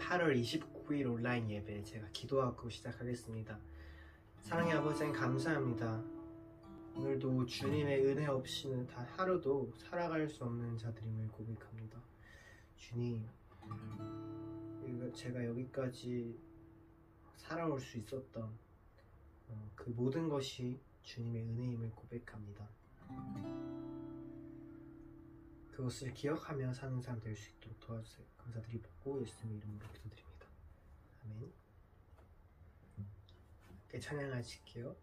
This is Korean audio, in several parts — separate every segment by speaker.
Speaker 1: 8월 29일 온라인 예배 제가 기도하고 시작하겠습니다. 사랑의 아버지 하나님 감사합니다. 오늘도 주님의 은혜 없이는 단 하루도 살아갈 수 없는 자들임을 고백합니다. 주님, 제가 여기까지 살아올 수 있었던 그 모든 것이 주님의 은혜임을 고백합니다. 그것을 기억하며 사는 사람 될 수 있도록 도와주세요. 감사드리고 예수님 이름으로 기도드립니다. 아멘. 함께 찬양하실게요.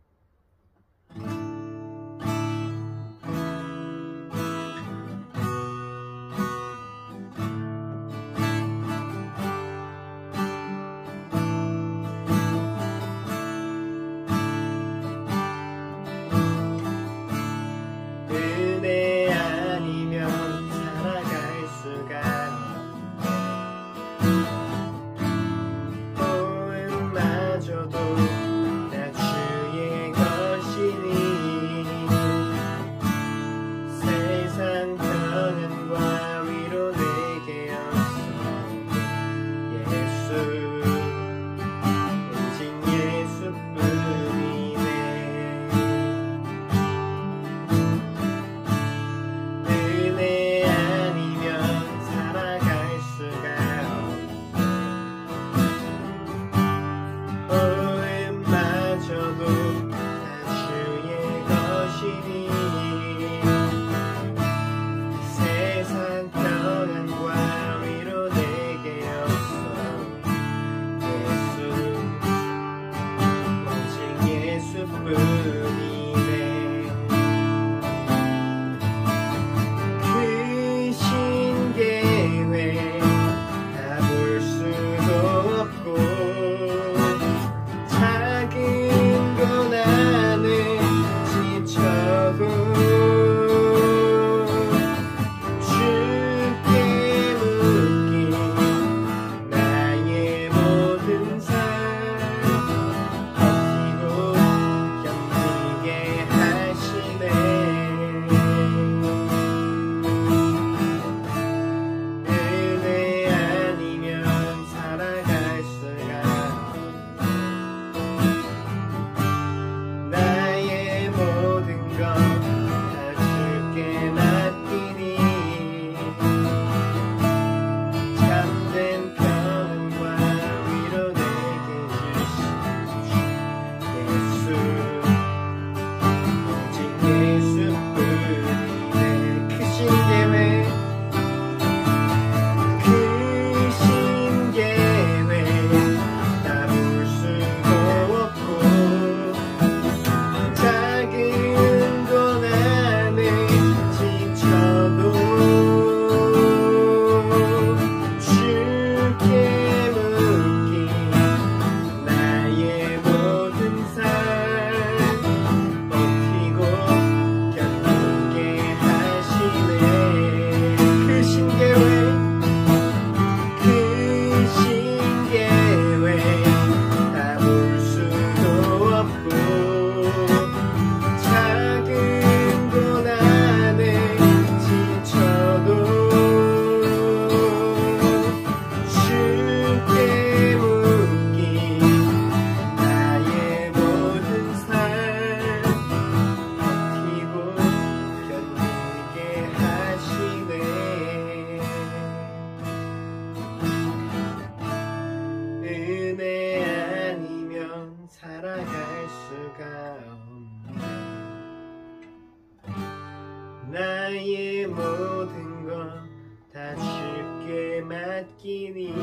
Speaker 1: 나의 모든 것 다 주께 맡기니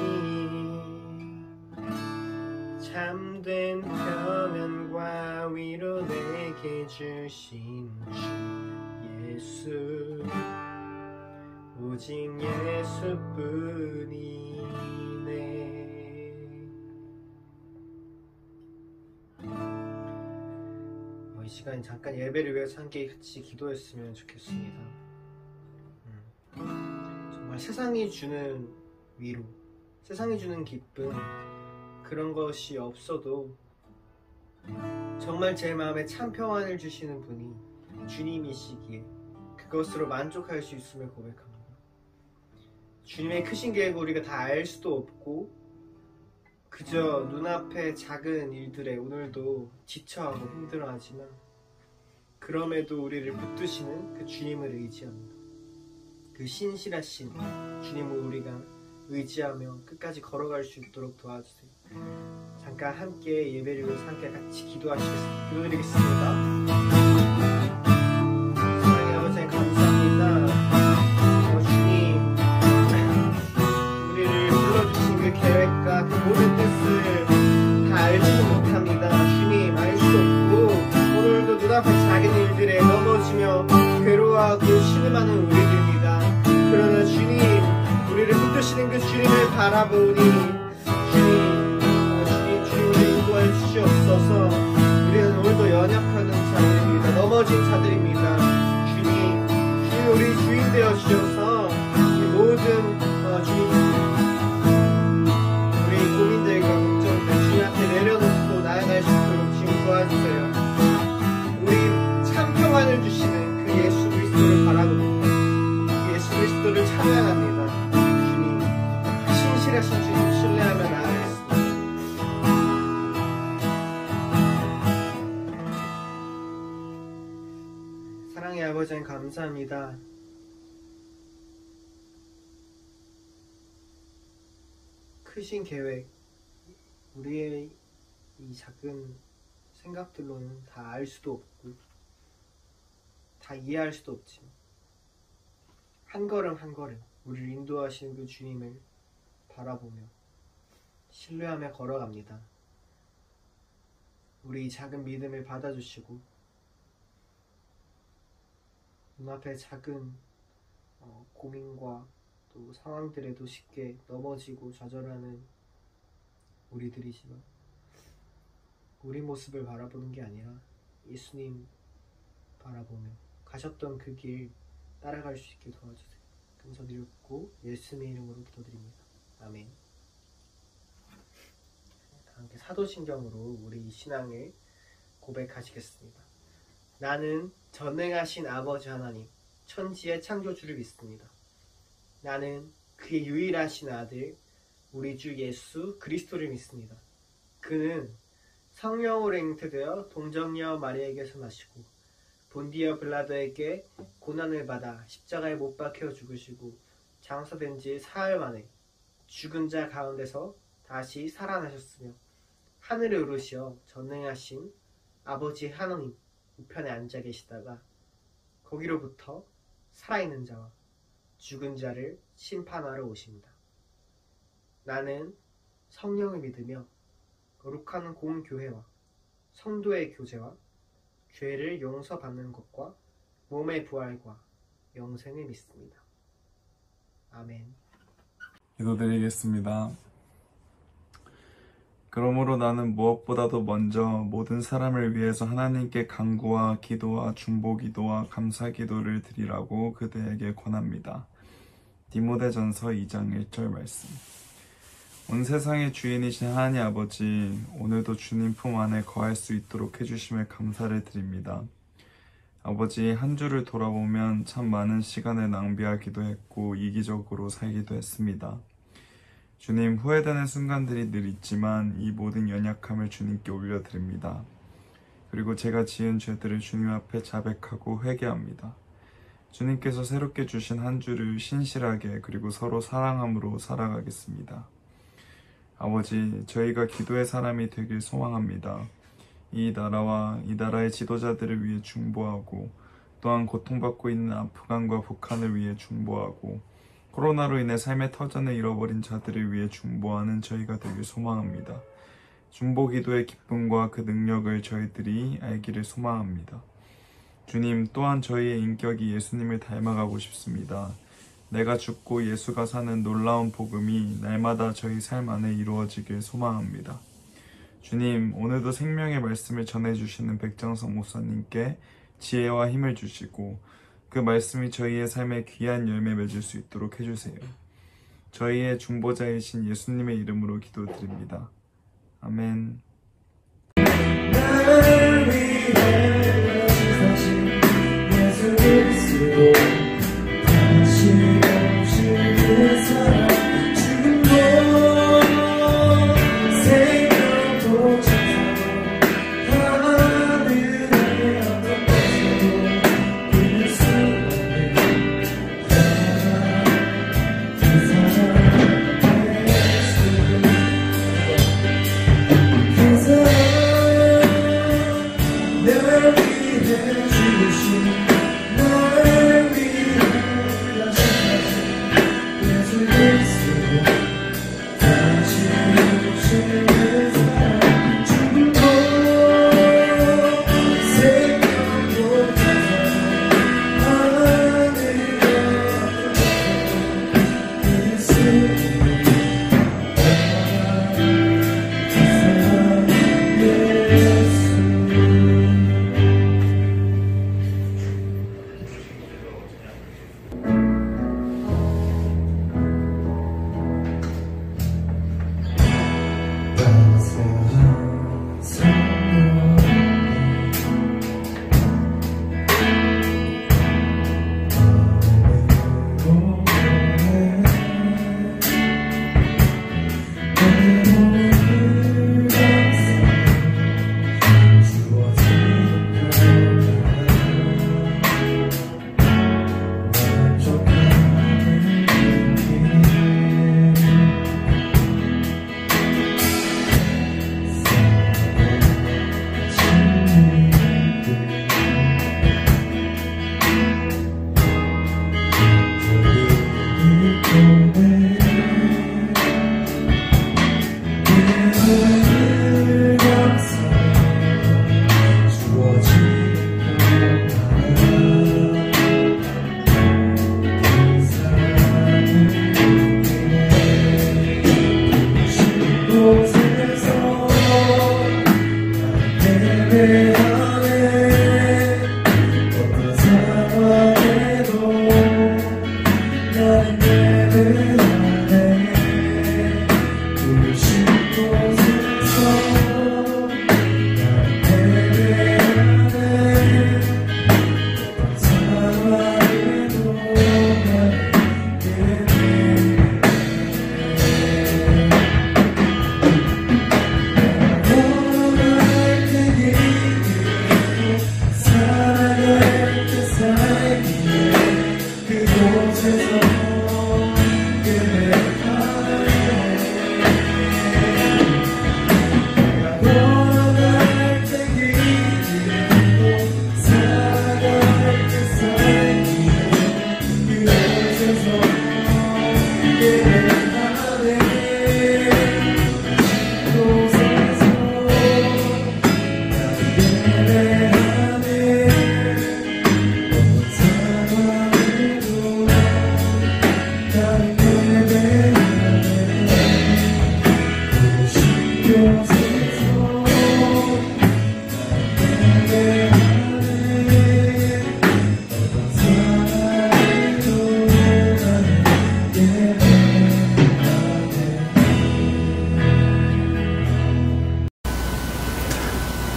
Speaker 1: 참된 평안과 위로 내게 주신 주 예수 오직 예수뿐이네. 이 시간 잠깐 예배를 위해서 함께 같이 기도했으면 좋겠습니다. 정말 세상이 주는 위로, 세상이 주는 기쁨, 그런 것이 없어도 정말 제 마음에 참 평안을 주시는 분이 주님이시기에 그것으로 만족할 수 있음을 고백합니다. 주님의 크신 계획을 우리가 다 알 수도 없고 그저 눈앞의 작은 일들에 오늘도 지쳐하고 힘들어하지만 그럼에도 우리를 붙드시는 그 주님을 의지합니다. 그 신실하신 주님을 우리가 의지하며 끝까지 걸어갈 수 있도록 도와주세요. 잠깐 함께 예배를 위해서 함께 같이 기도하시겠습니다. 기도드리겠습니다. 사랑의 아버지 감사합니다. 주님, 우리를 불러주신 그 계획과 그 모든 뜻을 다 알지도 못합니다. 주님, 알 수 없고 오늘도 눈앞의 작은 일들에 넘어지며 괴로워하고 신음하는 우리들입니다. 그러나 주님, 우리를 붙드시는 그 주님을 바라보니 주님을 인도하여 주시옵소서. 우리는 오늘도 연약한 자들입니다. 넘어진 자들입니다. 주님 우리 주인 되어 주셔서 이 모든 주님 우리 고민들과 걱정들 주님 앞에 내려놓고 나아갈 수 있도록 주님 도와주세요. 우리 참 평안을 주시는 그 예수 그리스도를 바라봅니다. 예수 그리스도를 찬양합니다. 신실하신 주님 신뢰하며 나아가겠습니다. 사랑의 아버지 감사합니다. 크신 계획, 우리의 이 작은 생각들로는 다 알 수도 없고 다 이해할 수도 없지만 한 걸음 한 걸음 우리를 인도하시는 그 주님을 바라보며 신뢰하며 걸어갑니다. 우리 작은 믿음을 받아주시고 눈앞의 작은 고민과 또 상황들에도 쉽게 넘어지고 좌절하는 우리들이지만 우리 모습을 바라보는 게 아니라 예수님 바라보며 가셨던 그 길 따라갈 수 있게 도와주세요. 감사드렸고 예수님의 이름으로 기도드립니다. 아멘. 함께 사도신경으로 우리 신앙을 고백하시겠습니다. 나는 전능하신 아버지 하나님, 천지의 창조주를 믿습니다. 나는 그의 유일하신 아들, 우리 주 예수 그리스도를 믿습니다. 그는 성령으로 잉태되어 동정녀 마리아에게서 나시고 본디어 빌라도에게 고난을 받아 십자가에 못 박혀 죽으시고 장사된 지 사흘 만에 죽은 자 가운데서 다시 살아나셨으며 하늘에 오르시어 전능하신 아버지 하나님 우편에 앉아 계시다가 거기로부터 살아있는 자와 죽은 자를 심판하러 오십니다. 나는 성령을 믿으며 거룩한 공교회와 성도의 교제와 죄를 용서받는 것과 몸의 부활과 영생을 믿습니다. 아멘.
Speaker 2: 기도드리겠습니다. 그러므로 나는 무엇보다도 먼저 모든 사람을 위해서 하나님께 간구와 기도와 중보기도와 감사기도를 드리라고 그대에게 권합니다. 디모데전서 2장 1절 말씀. 온 세상의 주인이신 하나님 아버지, 오늘도 주님 품 안에 거할 수 있도록 해주심에 감사를 드립니다. 아버지, 한 주를 돌아보면 참 많은 시간을 낭비하기도 했고 이기적으로 살기도 했습니다. 주님, 후회되는 순간들이 늘 있지만 이 모든 연약함을 주님께 올려드립니다. 그리고 제가 지은 죄들을 주님 앞에 자백하고 회개합니다. 주님께서 새롭게 주신 한 주를 신실하게 그리고 서로 사랑함으로 살아가겠습니다. 아버지, 저희가 기도의 사람이 되길 소망합니다. 이 나라와 이 나라의 지도자들을 위해 중보하고 또한 고통받고 있는 아프간과 북한을 위해 중보하고 코로나로 인해 삶의 터전을 잃어버린 자들을 위해 중보하는 저희가 되길 소망합니다. 중보기도의 기쁨과 그 능력을 저희들이 알기를 소망합니다. 주님, 또한 저희의 인격이 예수님을 닮아가고 싶습니다. 내가 죽고 예수가 사는 놀라운 복음이 날마다 저희 삶 안에 이루어지길 소망합니다. 주님, 오늘도 생명의 말씀을 전해주시는 백정성 목사님께 지혜와 힘을 주시고 그 말씀이 저희의 삶에 귀한 열매 맺을 수 있도록 해주세요. 저희의 중보자이신 예수님의 이름으로 기도드립니다. 아멘.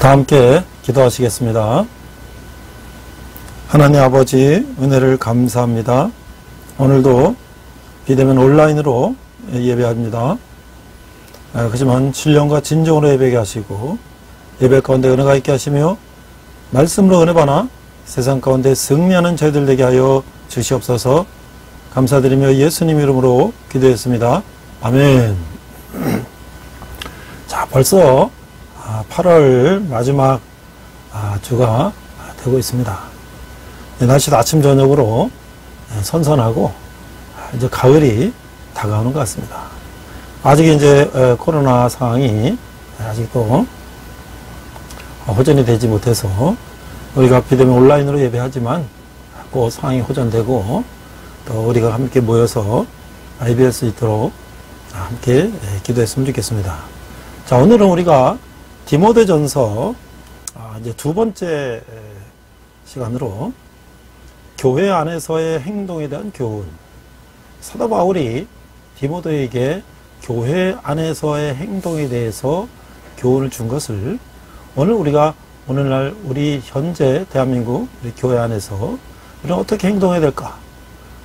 Speaker 3: 다 함께 기도하시겠습니다. 하나님 아버지, 은혜를 감사합니다. 오늘도 비대면 온라인으로 예배합니다. 하지만 신령과 진정으로 예배하게 하시고 예배 가운데 은혜가 있게 하시며 말씀으로 은혜 받아 세상 가운데 승리하는 저희들 되게 하여 주시옵소서. 감사드리며 예수님 이름으로 기도했습니다. 아멘. 자, 벌써 8월 마지막 주가 되고 있습니다. 날씨도 아침 저녁으로 선선하고 이제 가을이 다가오는 것 같습니다. 아직 이제 코로나 상황이 아직도 호전이 되지 못해서 우리가 비대면 온라인으로 예배하지만 그 상황이 호전되고 또 우리가 함께 모여서 예배할 수 있도록 함께 기도했으면 좋겠습니다. 자, 오늘은 우리가 디모데전서 이제 두 번째 시간으로 교회 안에서의 행동에 대한 교훈. 사도 바울이 디모데에게 교회 안에서의 행동에 대해서 교훈을 준 것을 오늘 우리가 오늘날 우리 현재 대한민국 우리 교회 안에서 우리는 어떻게 행동해야 될까?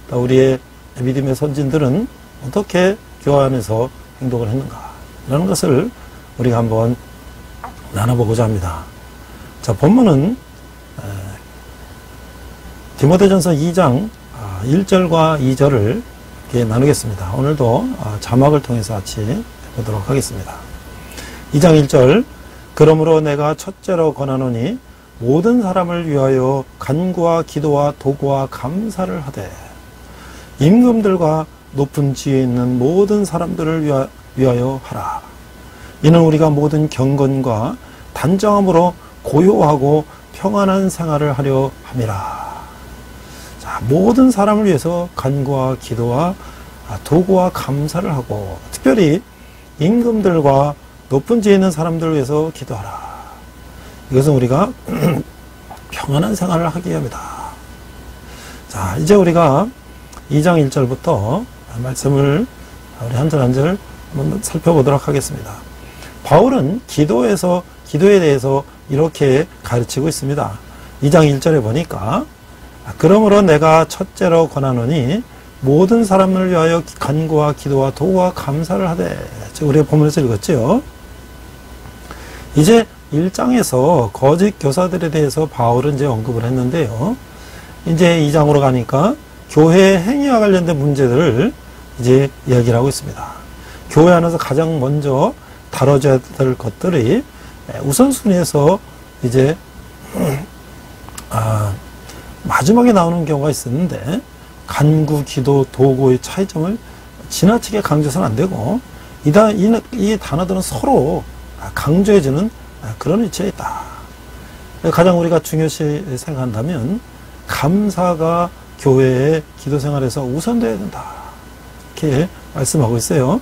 Speaker 3: 또 우리의 믿음의 선진들은 어떻게 교회 안에서 행동을 했는가? 이런 것을 우리가 한번 나눠보고자 합니다. 자, 본문은 디모데전서 2장 1절과 2절을 이렇게 나누겠습니다. 오늘도 자막을 통해서 같이 보도록 하겠습니다. 2장 1절, 그러므로 내가 첫째로 권하노니 모든 사람을 위하여 간구와 기도와 도구와 감사를 하되 임금들과 높은 지위에 있는 모든 사람들을 위하여 하라. 이는 우리가 모든 경건과 단정함으로 고요하고 평안한 생활을 하려 함이라. 자, 모든 사람을 위해서 간구와 기도와 도구와 감사를 하고 특별히 임금들과 높은 지에 있는 사람들을 위해서 기도하라. 이것은 우리가 평안한 생활을 하게 합니다. 자, 이제 우리가 2장 1절부터 말씀을 우리 한 절 한 절 한번 살펴보도록 하겠습니다. 바울은 기도에 대해서 이렇게 가르치고 있습니다. 2장 1절에 보니까 그러므로 내가 첫째로 권하노니 모든 사람을 위하여 간구와 기도와 도구와 감사를 하되, 우리가 본문에서 읽었죠. 이제 1장에서 거짓 교사들에 대해서 바울은 이제 언급을 했는데요. 이제 2장으로 가니까 교회 행위와 관련된 문제들을 이제 이야기를 하고 있습니다. 교회 안에서 가장 먼저 다뤄져야 될 것들이 우선순위에서 이제 마지막에 나오는 경우가 있었는데 간구, 기도, 도구의 차이점을 지나치게 강조해서는 안 되고 이 단어들은 서로 강조해주는 그런 위치에 있다. 가장 우리가 중요시 생각한다면 감사가 교회의 기도 생활에서 우선되어야 된다. 이렇게 말씀하고 있어요.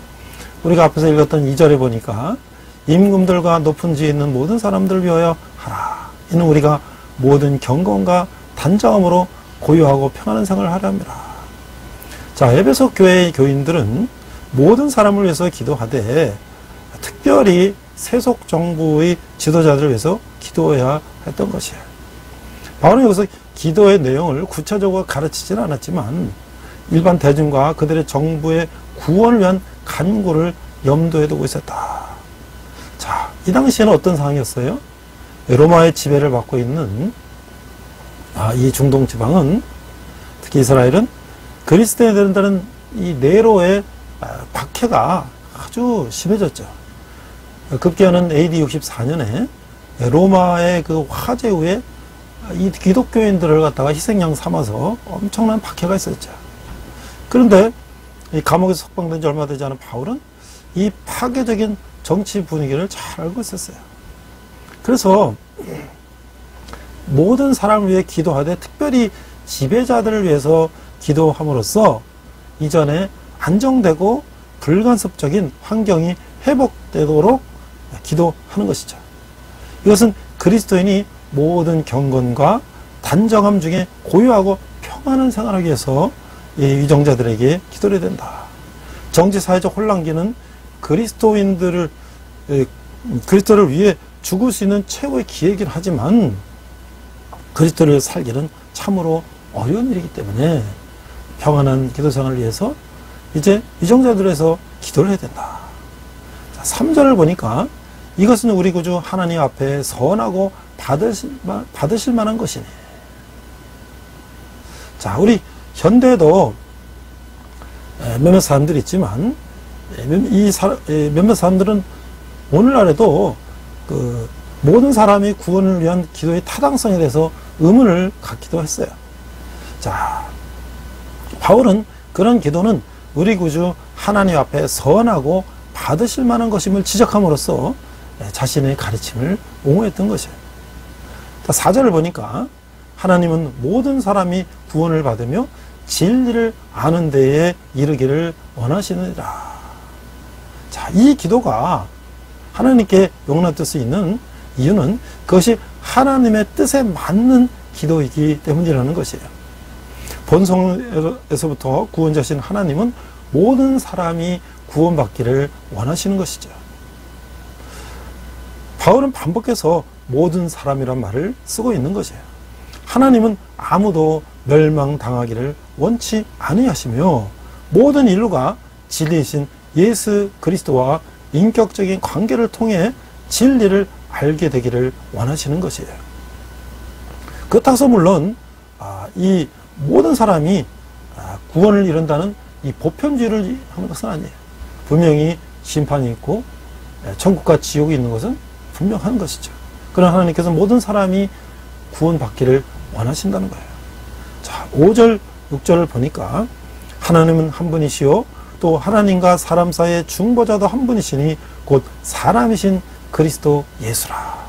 Speaker 3: 우리가 앞에서 읽었던 2절에 보니까 임금들과 높은 지에 있는 모든 사람들을 위하여 하라. 이는 우리가 모든 경건과 단정함으로 고요하고 평안한 생활을 하려 합니다. 자, 에베소 교회의 교인들은 모든 사람을 위해서 기도하되 특별히 세속 정부의 지도자들을 위해서 기도해야 했던 것이에요. 바울은 여기서 기도의 내용을 구체적으로 가르치지는 않았지만 일반 대중과 그들의 정부의 구원을 위한 간구를 염두에 두고 있었다. 자, 이 당시에는 어떤 상황이었어요? 로마의 지배를 받고 있는 이 중동 지방은, 특히 이스라엘은 그리스도인들은 이 네로의 박해가 아주 심해졌죠. 급기야는 AD 64년에 로마의 그 화재 후에 이 기독교인들을 갖다가 희생양 삼아서 엄청난 박해가 있었죠. 그런데 이 감옥에서 석방된 지 얼마 되지 않은 바울은 이 파괴적인 정치 분위기를 잘 알고 있었어요. 그래서 모든 사람을 위해 기도하되 특별히 지배자들을 위해서 기도함으로써 이전에 안정되고 불간섭적인 환경이 회복되도록 기도하는 것이죠. 이것은 그리스도인이 모든 경건과 단정함 중에 고요하고 평안한 생활하기 위해서 위정자들에게 기도를 해야 된다. 정치사회적 혼란기는 그리스도를 위해 죽을 수 있는 최고의 기회이긴 하지만 그리스도를 살기는 참으로 어려운 일이기 때문에 평안한 기도 생활을 위해서 이제 유정자들에서 기도를 해야 된다. 3절을 보니까 이것은 우리 구주 하나님 앞에 선하고 받으실 만한 것이니. 자, 우리 현대에도 몇몇 사람들이 있지만 몇몇 사람들은 오늘날에도 그 모든 사람이 구원을 위한 기도의 타당성에 대해서 의문을 갖기도 했어요. 자, 바울은 그런 기도는 우리 구주 하나님 앞에 선하고 받으실 만한 것임을 지적함으로써 자신의 가르침을 옹호했던 것이에요. 4절을 보니까 하나님은 모든 사람이 구원을 받으며 진리를 아는 데에 이르기를 원하시느니라. 자, 이 기도가 하나님께 용납될 수 있는 이유는 그것이 하나님의 뜻에 맞는 기도이기 때문이라는 것이에요. 본성에서부터 구원자신 하나님은 모든 사람이 구원받기를 원하시는 것이죠. 바울은 반복해서 모든 사람이란 말을 쓰고 있는 것이에요. 하나님은 아무도 멸망당하기를 원치 아니하시며 모든 인류가 진리이신 예수 그리스도와 인격적인 관계를 통해 진리를 알게 되기를 원하시는 것이에요. 그렇다고 해서 물론 이 모든 사람이 구원을 이룬다는 이 보편주의를 하는 것은 아니에요. 분명히 심판이 있고 천국과 지옥이 있는 것은 분명한 것이죠. 그러나 하나님께서 모든 사람이 구원받기를 원하신다는 거예요. 자, 5절, 6절을 보니까 하나님은 한 분이시요 또 하나님과 사람 사이의 중보자도 한 분이시니 곧 사람이신 그리스도 예수라.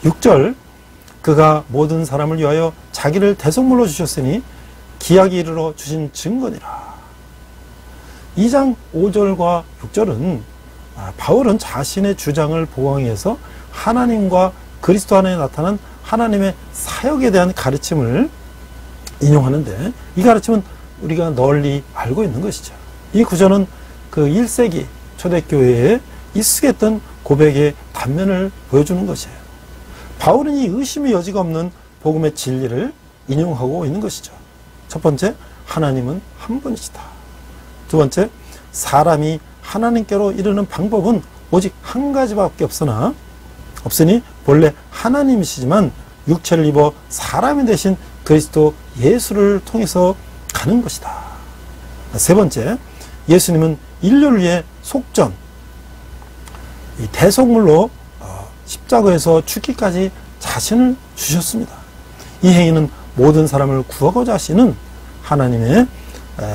Speaker 3: 6절, 그가 모든 사람을 위하여 자기를 대속물로 주셨으니 기약이 이르러 주신 증거니라. 2장 5절과 6절은 바울은 자신의 주장을 보강하기 위해서 하나님과 그리스도 안에 나타난 하나님의 사역에 대한 가르침을 인용하는데 이 가르침은 우리가 널리 알고 있는 것이죠. 이 구절은 그 1세기 초대교회에 익숙했던 고백의 단면을 보여주는 것이에요. 바울은 이 의심의 여지가 없는 복음의 진리를 인용하고 있는 것이죠. 첫 번째, 하나님은 한 분이시다. 두 번째, 사람이 하나님께로 이르는 방법은 오직 한 가지밖에 없으니 본래 하나님이시지만 육체를 입어 사람이 되신 그리스도 예수를 통해서 가는 것이다. 세 번째, 예수님은 인류를 위해 속전, 이 대속물로 십자가에서 죽기까지 자신을 주셨습니다. 이 행위는 모든 사람을 구하고자 하시는 하나님의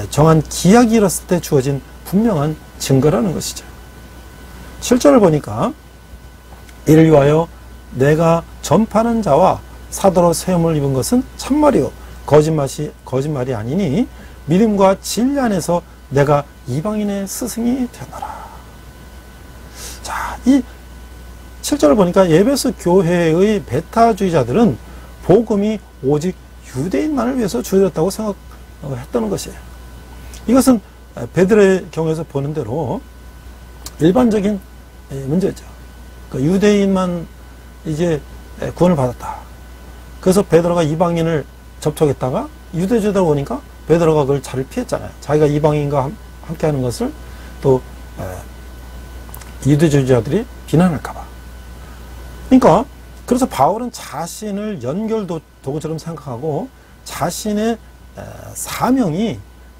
Speaker 3: 정한 기약이 이뤘을 때 주어진 분명한 증거라는 것이죠. 7절을 보니까 이를 위하여 내가 전파하는 자와 사도로 세움을 입은 것은 참말이요 거짓말이 아니니 믿음과 진리 안에서 내가 이방인의 스승이 되노라. 자, 이 7절을 보니까 에베소 교회의 베타주의자들은 복음이 오직 유대인만을 위해서 주어졌다고 생각했다는 것이에요. 이것은 베드로의 경우에서 보는 대로 일반적인 문제죠. 그러니까 유대인만 이제 구원을 받았다. 그래서 베드로가 이방인을 접촉했다가 유대주의다 보니까 베드로가 그걸 잘 피했잖아요. 자기가 이방인과 함께하는 것을 또 유대주의자들이 비난할까봐. 그러니까 그래서 바울은 자신을 연결도구처럼 생각하고 자신의 사명이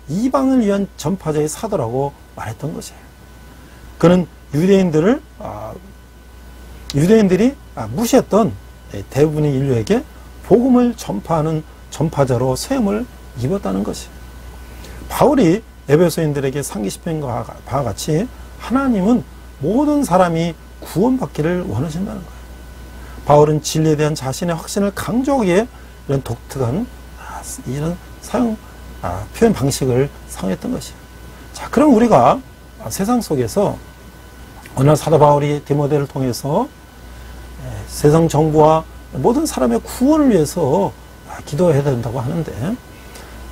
Speaker 3: 이방을 위한 전파자의 사도라고 말했던 것이에요. 그는 유대인들이 무시했던 대부분의 인류에게 복음을 전파하는 전파자로 세움을 입었다는 것이에요. 바울이 에베소인들에게 상기시킨 바와 같이 하나님은 모든 사람이 구원받기를 원하신다는 거예요. 바울은 진리에 대한 자신의 확신을 강조하기에 이런 독특한 이런 표현 방식을 사용했던 것이에요. 자, 그럼 우리가 세상 속에서 오늘 사도 바울이 디모데를 통해서 세상 정부와 모든 사람의 구원을 위해서 기도해야 된다고 하는데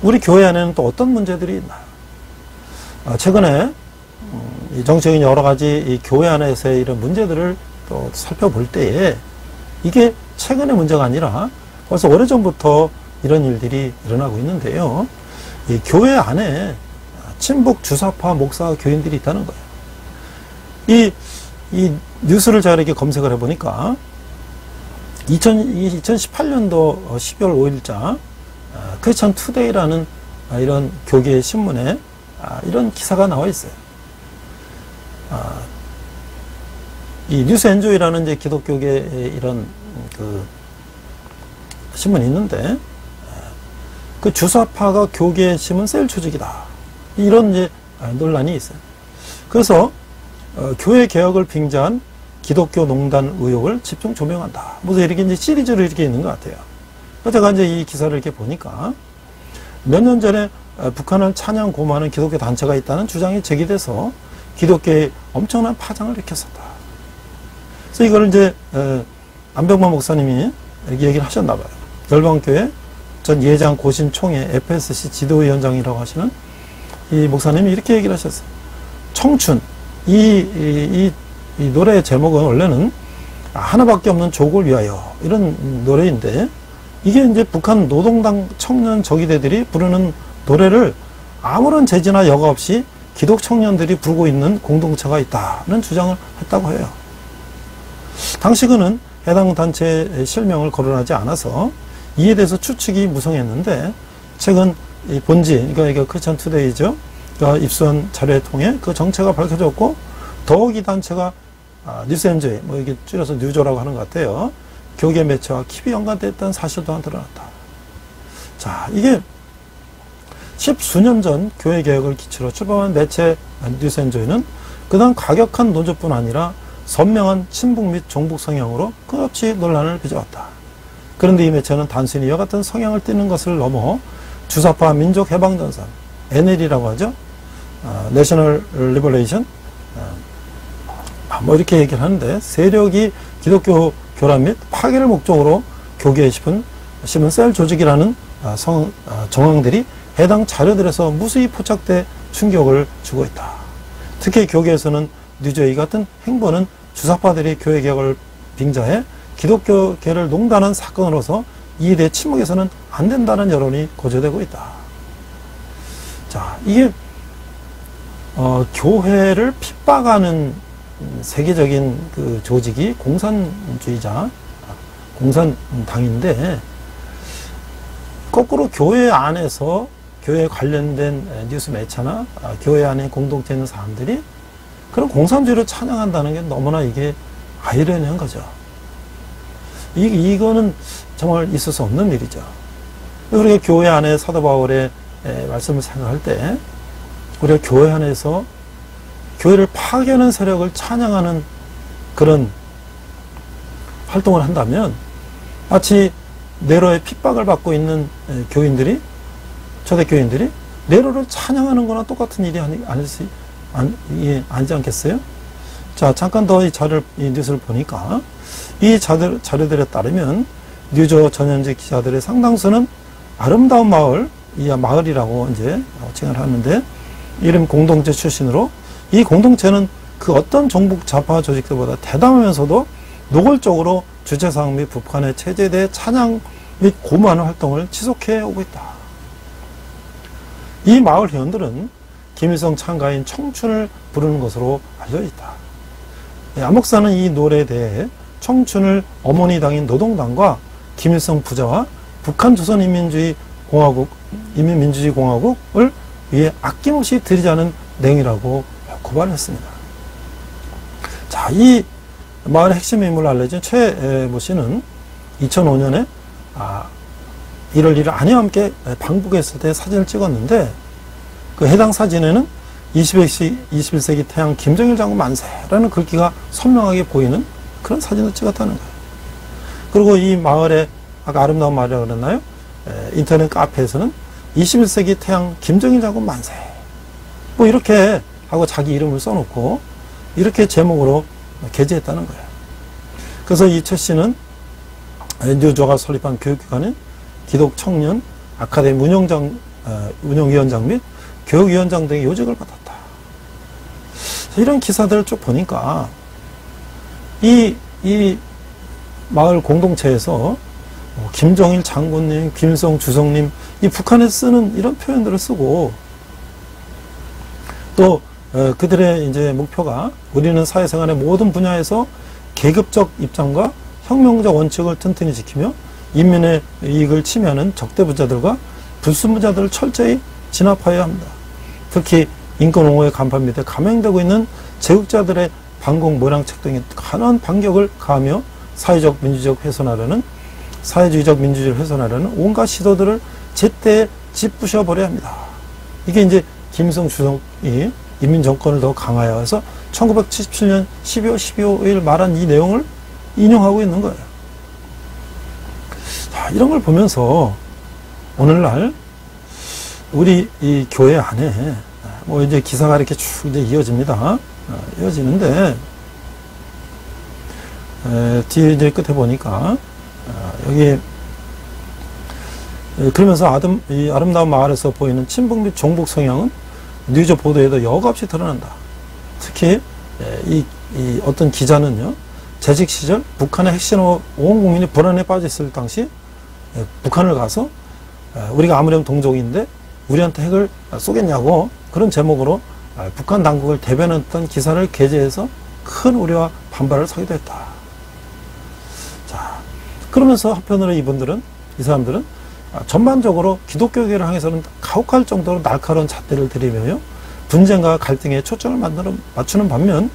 Speaker 3: 우리 교회 안에는 또 어떤 문제들이 있나요? 최근에 정치적인 여러 가지 이 교회 안에서의 이런 문제들을 또 살펴볼 때에 이게 최근의 문제가 아니라 벌써 오래전부터 이런 일들이 일어나고 있는데요. 이 교회 안에 친북 주사파 목사 교인들이 있다는 거예요. 이 뉴스를 제가 이렇게 검색을 해보니까 2018년도 12월 5일자 크리스천 투데이라는 이런 교계 신문에 이런 기사가 나와 있어요. 이 뉴스 엔조이라는 이제 기독교계 이런 그 신문이 있는데 그 주사파가 교계 신문 셀 조직이다. 이런 이제 논란이 있어요. 그래서 교회 개혁을 빙자한 기독교 농단 의혹을 집중 조명한다. 무슨 이렇게 이제 시리즈로 이렇게 있는 것 같아요. 제가 이제 이 기사를 이렇게 보니까 몇 년 전에 북한을 찬양 고무하는 기독교 단체가 있다는 주장이 제기돼서 기독교에 엄청난 파장을 일으켰었다. 그래서 이걸 이제 안병만 목사님이 이렇게 얘기를 하셨나 봐요. 열방교회 전 예장 고신총회 FSC 지도위원장이라고 하시는 이 목사님이 이렇게 얘기를 하셨어요. 청춘. 이 노래의 제목은 원래는 하나밖에 없는 조국을 위하여 이런 노래인데 이게 이제 북한 노동당 청년 저기대들이 부르는 노래를 아무런 제지나 여과 없이 기독 청년들이 부르고 있는 공동체가 있다는 주장을 했다고 해요. 당시 그는 해당 단체의 실명을 거론하지 않아서 이에 대해서 추측이 무성했는데 최근 이 본지, 그러니까 크리스천 투데이죠. 입수한 자료에 통해 그 정체가 밝혀졌고 더욱 이 단체가 뉴스엔조이, 뭐 이게 줄여서 뉴조라고 하는 것 같아요. 교계 매체와 깊이 연관됐다는 사실 또한 드러났다. 자, 이게 10수년 전 교회 개혁을 기초로 출범한 매체 뉴스엔조이는 그다음 과격한 논조뿐 아니라 선명한 친북 및 종북 성향으로 끝없이 논란을 빚어왔다. 그런데 이 매체는 단순히 이와 같은 성향을 띠는 것을 넘어 주사파 민족해방전선, NL이라고 하죠. 내셔널 리버레이션, 뭐 이렇게 얘기를 하는데 세력이 기독교 교란 및 파괴를 목적으로 교계에 심은 셀 조직이라는 정황들이 해당 자료들에서 무수히 포착돼 충격을 주고 있다. 특히 교계에서는 뉴조이 같은 행보는 주사파들이 교회 개혁을 빙자해 기독교계를 농단한 사건으로서 이에 대해 침묵해서는 안 된다는 여론이 고조되고 있다. 자, 이게 교회를 핍박하는 세계적인 그 조직이 공산주의자, 공산당인데 거꾸로 교회 안에서 교회에 관련된 뉴스 매체나 교회 안에 공동체에 있는 사람들이 그런 공산주의를 찬양한다는 게 너무나 이게 아이러니한 거죠. 이거는 정말 있을 수 없는 일이죠. 우리가 교회 안에 사도 바울의 말씀을 생각할 때 우리가 교회 안에서 교회를 파괴하는 세력을 찬양하는 그런 활동을 한다면 마치 네로의 핍박을 받고 있는 교인들이, 초대교인들이 네로를 찬양하는 거나 똑같은 일이 아니지 않겠어요? 자, 잠깐 더 이 뉴스를 보니까 이 자료들에 따르면 뉴조 전현직 기자들의 상당수는 아름다운 마을, 이 마을이라고 이제 칭을 하는데 이름 공동체 출신으로 이 공동체는 그 어떤 종북 좌파 조직들보다 대담하면서도 노골적으로 주체사항 및 북한의 체제에 대해 찬양 및 고무하는 활동을 지속해 오고 있다. 이 마을 회원들은 김일성 창가인 청춘을 부르는 것으로 알려져 있다. 안 목사는 이 노래에 대해 청춘을 어머니 당인 노동당과 김일성 부자와 북한 조선인민주주의 공화국을 위해 아낌없이 드리자는 내용이라고 고발을 했습니다. 자, 이 마을의 핵심 인물로 알려진 최모 씨는 2005년에 1월 1일 아내와 함께 방북했을 때 사진을 찍었는데 그 해당 사진에는 21세기 태양 김정일 장군 만세라는 글귀가 선명하게 보이는 그런 사진을 찍었다는 거예요. 그리고 이 마을에 아까 아름다운 마을이라고 그랬나요? 인터넷 카페에서는 21세기 태양 김정일 장군 만세 뭐 이렇게 하고 자기 이름을 써놓고 이렇게 제목으로 게재했다는 거예요. 그래서 이 최 씨는 뉴조가 설립한 교육기관인 기독청년 아카데미 운영위원장 및 교육위원장 등의 요직을 받았다. 이런 기사들을 쭉 보니까 이 마을 공동체에서 김정일 장군님, 김일성 주석님, 이 북한에 쓰는 이런 표현들을 쓰고, 또 그들의 이제 목표가 우리는 사회생활의 모든 분야에서 계급적 입장과 혁명적 원칙을 튼튼히 지키며 인민의 이익을 침해하는 적대부자들과 불순부자들을 철저히 진압하여야 합니다. 특히 인권옹호의 간판 밑에 감행되고 있는 제국자들의 반공 모량책 등의 강한 반격을 가하며 사회주의적 민주주의를 훼손하려는 온갖 시도들을 제때 짓부셔버려야 합니다. 이게 이제 김일성 주석이 인민정권을 더 강화해서 1977년 12월 12일 말한 이 내용을 인용하고 있는 거예요. 자, 이런 걸 보면서 오늘날 우리 이 교회 안에 뭐 이제 기사가 이렇게 쭉 이제 이어집니다. 이어지는데 뒤에 이제 끝에 보니까 여기 그러면서 이 아름다운 마을에서 보이는 친북 및 종북 성향은 뉴저 보도에도 여과없이 드러난다. 특히 이 어떤 기자는요, 재직 시절 북한의 핵실험으로 온 국민이 불안에 빠져 있을 당시 북한을 가서 우리가 아무렴 동족인데 우리한테 핵을 쏘겠냐고 그런 제목으로 북한 당국을 대변했던 기사를 게재해서 큰 우려와 반발을 사기도 했다. 자, 그러면서 한편으로 이 사람들은 전반적으로 기독교계를 향해서는 가혹할 정도로 날카로운 잣대를 들이며 분쟁과 갈등에 초점을 맞추는 반면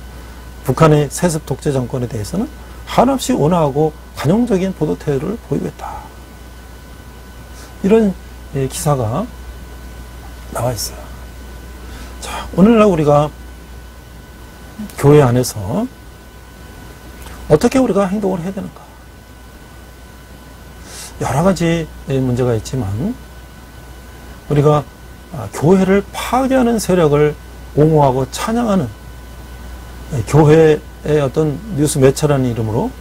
Speaker 3: 북한의 세습 독재 정권에 대해서는 한없이 온화하고 관용적인 보도 태도를 보이고 있다. 이런 기사가 나와 있어요. 자, 오늘날 우리가 교회 안에서 어떻게 우리가 행동을 해야 되는가? 여러 가지 문제가 있지만 우리가 교회를 파괴하는 세력을 옹호하고 찬양하는 교회의 어떤 뉴스 매체라는 이름으로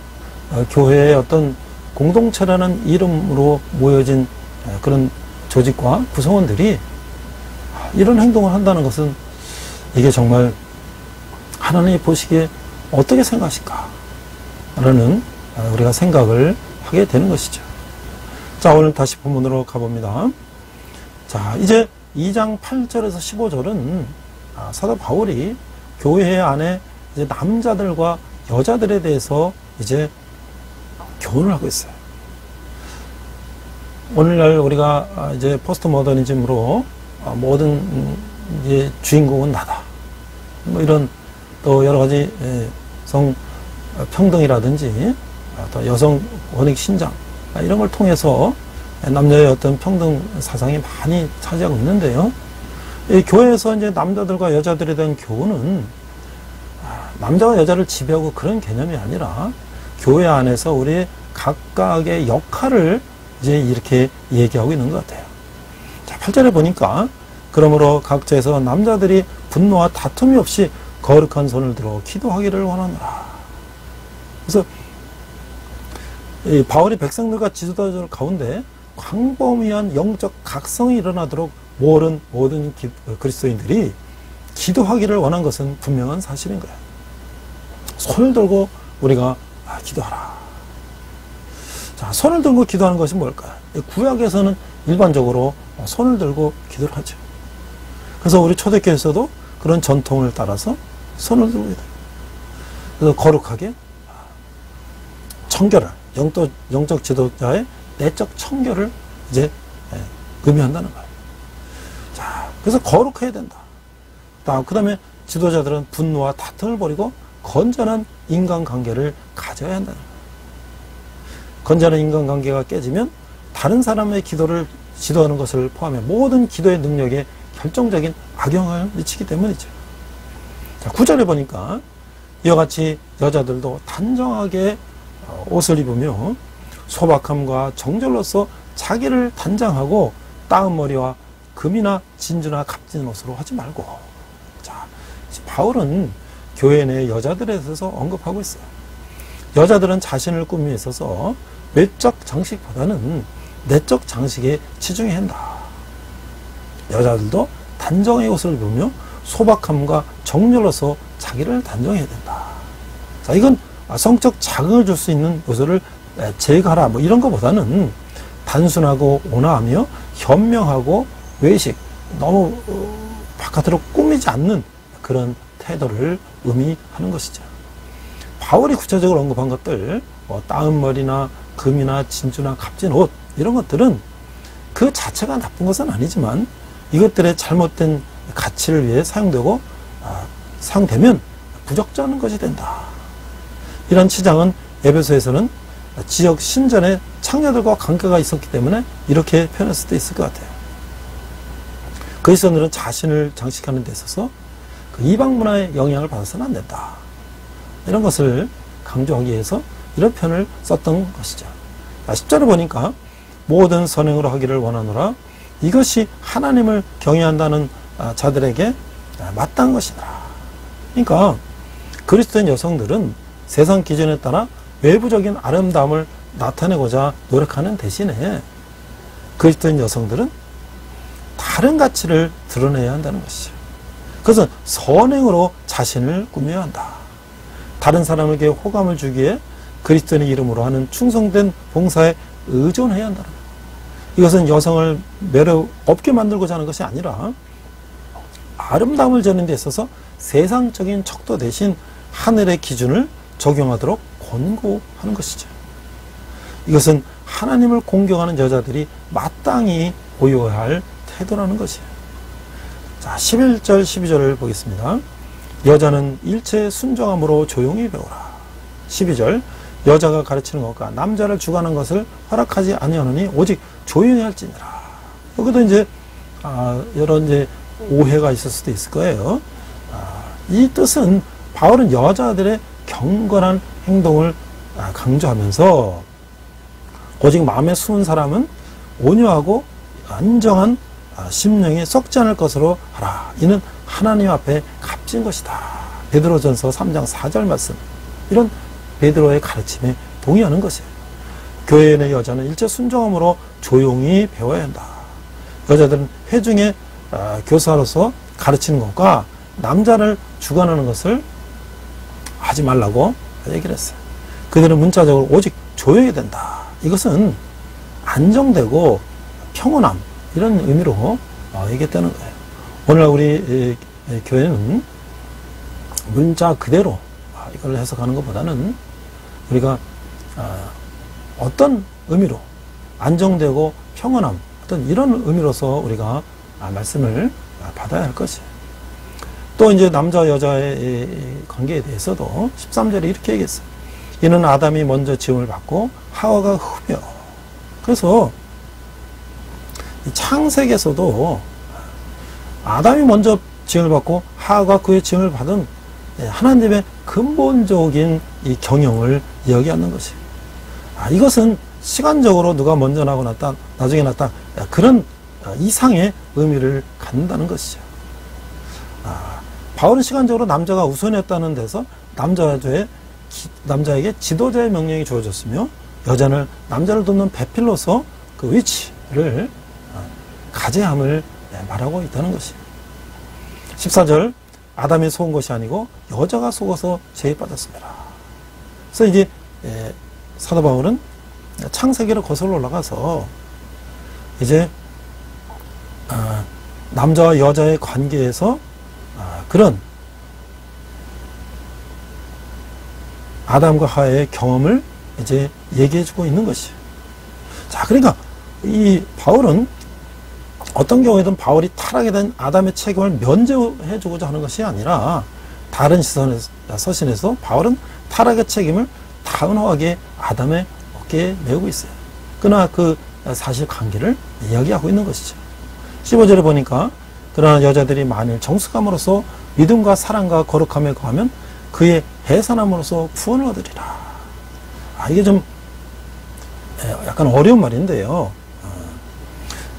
Speaker 3: 교회의 어떤 공동체라는 이름으로 모여진 그런 조직과 구성원들이 이런 행동을 한다는 것은 이게 정말 하나님이 보시기에 어떻게 생각하실까? 라는 우리가 생각을 하게 되는 것이죠. 자, 오늘 다시 본문으로 가봅니다. 자, 이제 2장 8절에서 15절은 사도 바울이 교회 안에 이제 남자들과 여자들에 대해서 이제 교훈을 하고 있어요. 오늘날 우리가 이제 포스트 모더니즘으로 모든 이제 주인공은 나다. 뭐 이런 또 여러 가지 성 평등이라든지 또 여성 권익 신장 이런 걸 통해서 남녀의 어떤 평등 사상이 많이 차지하고 있는데요. 이 교회에서 이제 남자들과 여자들에 대한 교훈은 남자와 여자를 지배하고 그런 개념이 아니라 교회 안에서 우리의 각각의 역할을 이제 이렇게 얘기하고 있는 것 같아요. 자, 8절에 보니까 그러므로 각처에서 남자들이 분노와 다툼이 없이 거룩한 손을 들어 기도하기를 원하노라. 그래서 이 바울이 백성들과 지도자들 가운데 광범위한 영적 각성이 일어나도록 모든 그리스도인들이 기도하기를 원한 것은 분명한 사실인 거예요. 손을 들고 우리가 기도하라. 자, 손을 들고 기도하는 것이 뭘까요? 구약에서는 일반적으로 손을 들고 기도를 하죠. 그래서 우리 초대교회에서도 그런 전통을 따라서 손을 들고 기도해요. 그래서 거룩하게 청결을, 영적 지도자의 내적 청결을 이제 의미한다는 거예요. 자, 그래서 거룩해야 된다. 그 다음에 지도자들은 분노와 다툼을 버리고 건전한 인간관계를 가져야 한다는 거예요. 건전한 인간관계가 깨지면 다른 사람의 기도를 지도하는 것을 포함해 모든 기도의 능력에 결정적인 악영향을 미치기 때문이죠. 자, 9절에 보니까 이와 같이 여자들도 단정하게 옷을 입으며 소박함과 정절로서 자기를 단장하고 따은 머리와 금이나 진주나 값진 옷으로 하지 말고. 자, 바울은 교회 내 여자들에 대해서 언급하고 있어요. 여자들은 자신을 꾸미에 있어서 외적 장식보다는 내적 장식에 치중해야 한다. 여자들도 단정의 옷을 입으며 소박함과 정렬로서 자기를 단정해야 된다. 자, 이건 성적 자극을 줄 수 있는 요소를 제거하라 뭐 이런 것보다는 단순하고 온화하며 현명하고 외식, 너무 바깥으로 꾸미지 않는 그런 태도를 의미하는 것이죠. 바울이 구체적으로 언급한 것들, 뭐 따은 머리나 금이나 진주나 값진 옷 이런 것들은 그 자체가 나쁜 것은 아니지만 이것들의 잘못된 가치를 위해 사용되고 사용되면 부적절한 것이 된다. 이런 치장은 에베소에서는 지역 신전의 창녀들과 관계가 있었기 때문에 이렇게 표현할 수도 있을 것 같아요. 그리스도인들은 자신을 장식하는 데 있어서 그 이방 문화의 영향을 받아서는 안 된다. 이런 것을 강조하기 위해서 이런 표현을 썼던 것이죠. 10절을 보니까 모든 선행으로 하기를 원하노라. 이것이 하나님을 경외한다는 자들에게 마땅한 것이다. 그러니까 그리스도인 여성들은 세상 기준에 따라 외부적인 아름다움을 나타내고자 노력하는 대신에 그리스도인 여성들은 다른 가치를 드러내야 한다는 것이죠. 그래서 선행으로 자신을 꾸며야 한다. 다른 사람에게 호감을 주기에 그리스도인의 이름으로 하는 충성된 봉사에 의존해야 한다는 거예요. 이것은 여성을 매력 없게 만들고자 하는 것이 아니라 아름다움을 전하는 데 있어서 세상적인 척도 대신 하늘의 기준을 적용하도록 권고하는 것이죠. 이것은 하나님을 공경하는 여자들이 마땅히 보여야 할 태도라는 것이에요. 자, 11절, 12절을 보겠습니다. 여자는 일체에 순종함으로 조용히 배우라. 12절, 여자가 가르치는 것과 남자를 주관하는 것을 허락하지 아니하노니 오직 조용히 할지니라. 여기도 이제 여러 이제 오해가 있을 수도 있을 거예요. 이 뜻은 바울은 여자들의 경건한 행동을 강조하면서 오직 마음에 숨은 사람은 온유하고 안정한 심령이 썩지 않을 것으로 하라. 이는 하나님 앞에 값진 것이다. 베드로전서 3장 4절 말씀. 이런 베드로의 가르침에 동의하는 것이에요. 교회 내 여자는 일체 순종함으로 조용히 배워야 한다. 여자들은 회중의 교사로서 가르치는 것과 남자를 주관하는 것을 하지 말라고 얘기를 했어요. 그들은 문자적으로 오직 조용해야 된다. 이것은 안정되고 평온함 이런 의미로 얘기했다는 거예요. 오늘날 우리 교회는 문자 그대로 이걸 해석하는 것보다는 우리가 어떤 의미로 안정되고 평온함 어떤 이런 의미로서 우리가 말씀을 받아야 할 것이에요. 또 이제 남자 여자의 관계에 대해서도 13절에 이렇게 얘기했어요. 이는 아담이 먼저 지음을 받고 하와가 후며. 그래서 창세기에서도 아담이 먼저 지음을 받고 하와가 그의 지음을 받은 하나님의 근본적인 이 경영을 이야기하는 것이에요. 이것은 시간적으로 누가 먼저 나고 났다, 나중에 났다, 그런 이상의 의미를 갖는다는 것이죠. 바울은 시간적으로 남자가 우선이었다는 데서 남자에게 지도자의 명령이 주어졌으며 여자는 남자를 돕는 배필로서 그 위치를 가져야 함을 말하고 있다는 것이에요. 14절 아담이 속은 것이 아니고 여자가 속아서 죄에 빠졌습니다. 그래서 이제 사도 바울은 창세기로 거슬러 올라가서 이제 남자와 여자의 관계에서 그런 아담과 하와의 경험을 이제 얘기해주고 있는 것이에요. 자, 그러니까 이 바울은 어떤 경우에든 바울이 타락에 대한 아담의 책임을 면제해주고자 하는 것이 아니라 다른 서신에서 바울은 타락의 책임을 단호하게 아담의 어깨에 메우고 있어요. 그러나 그 사실관계를 이야기하고 있는 것이죠. 15절에 보니까 그러나 여자들이 만일 정숙함으로써 믿음과 사랑과 거룩함에 거하면 그의 해산함으로써 구원을 얻으리라. 이게 좀 약간 어려운 말인데요.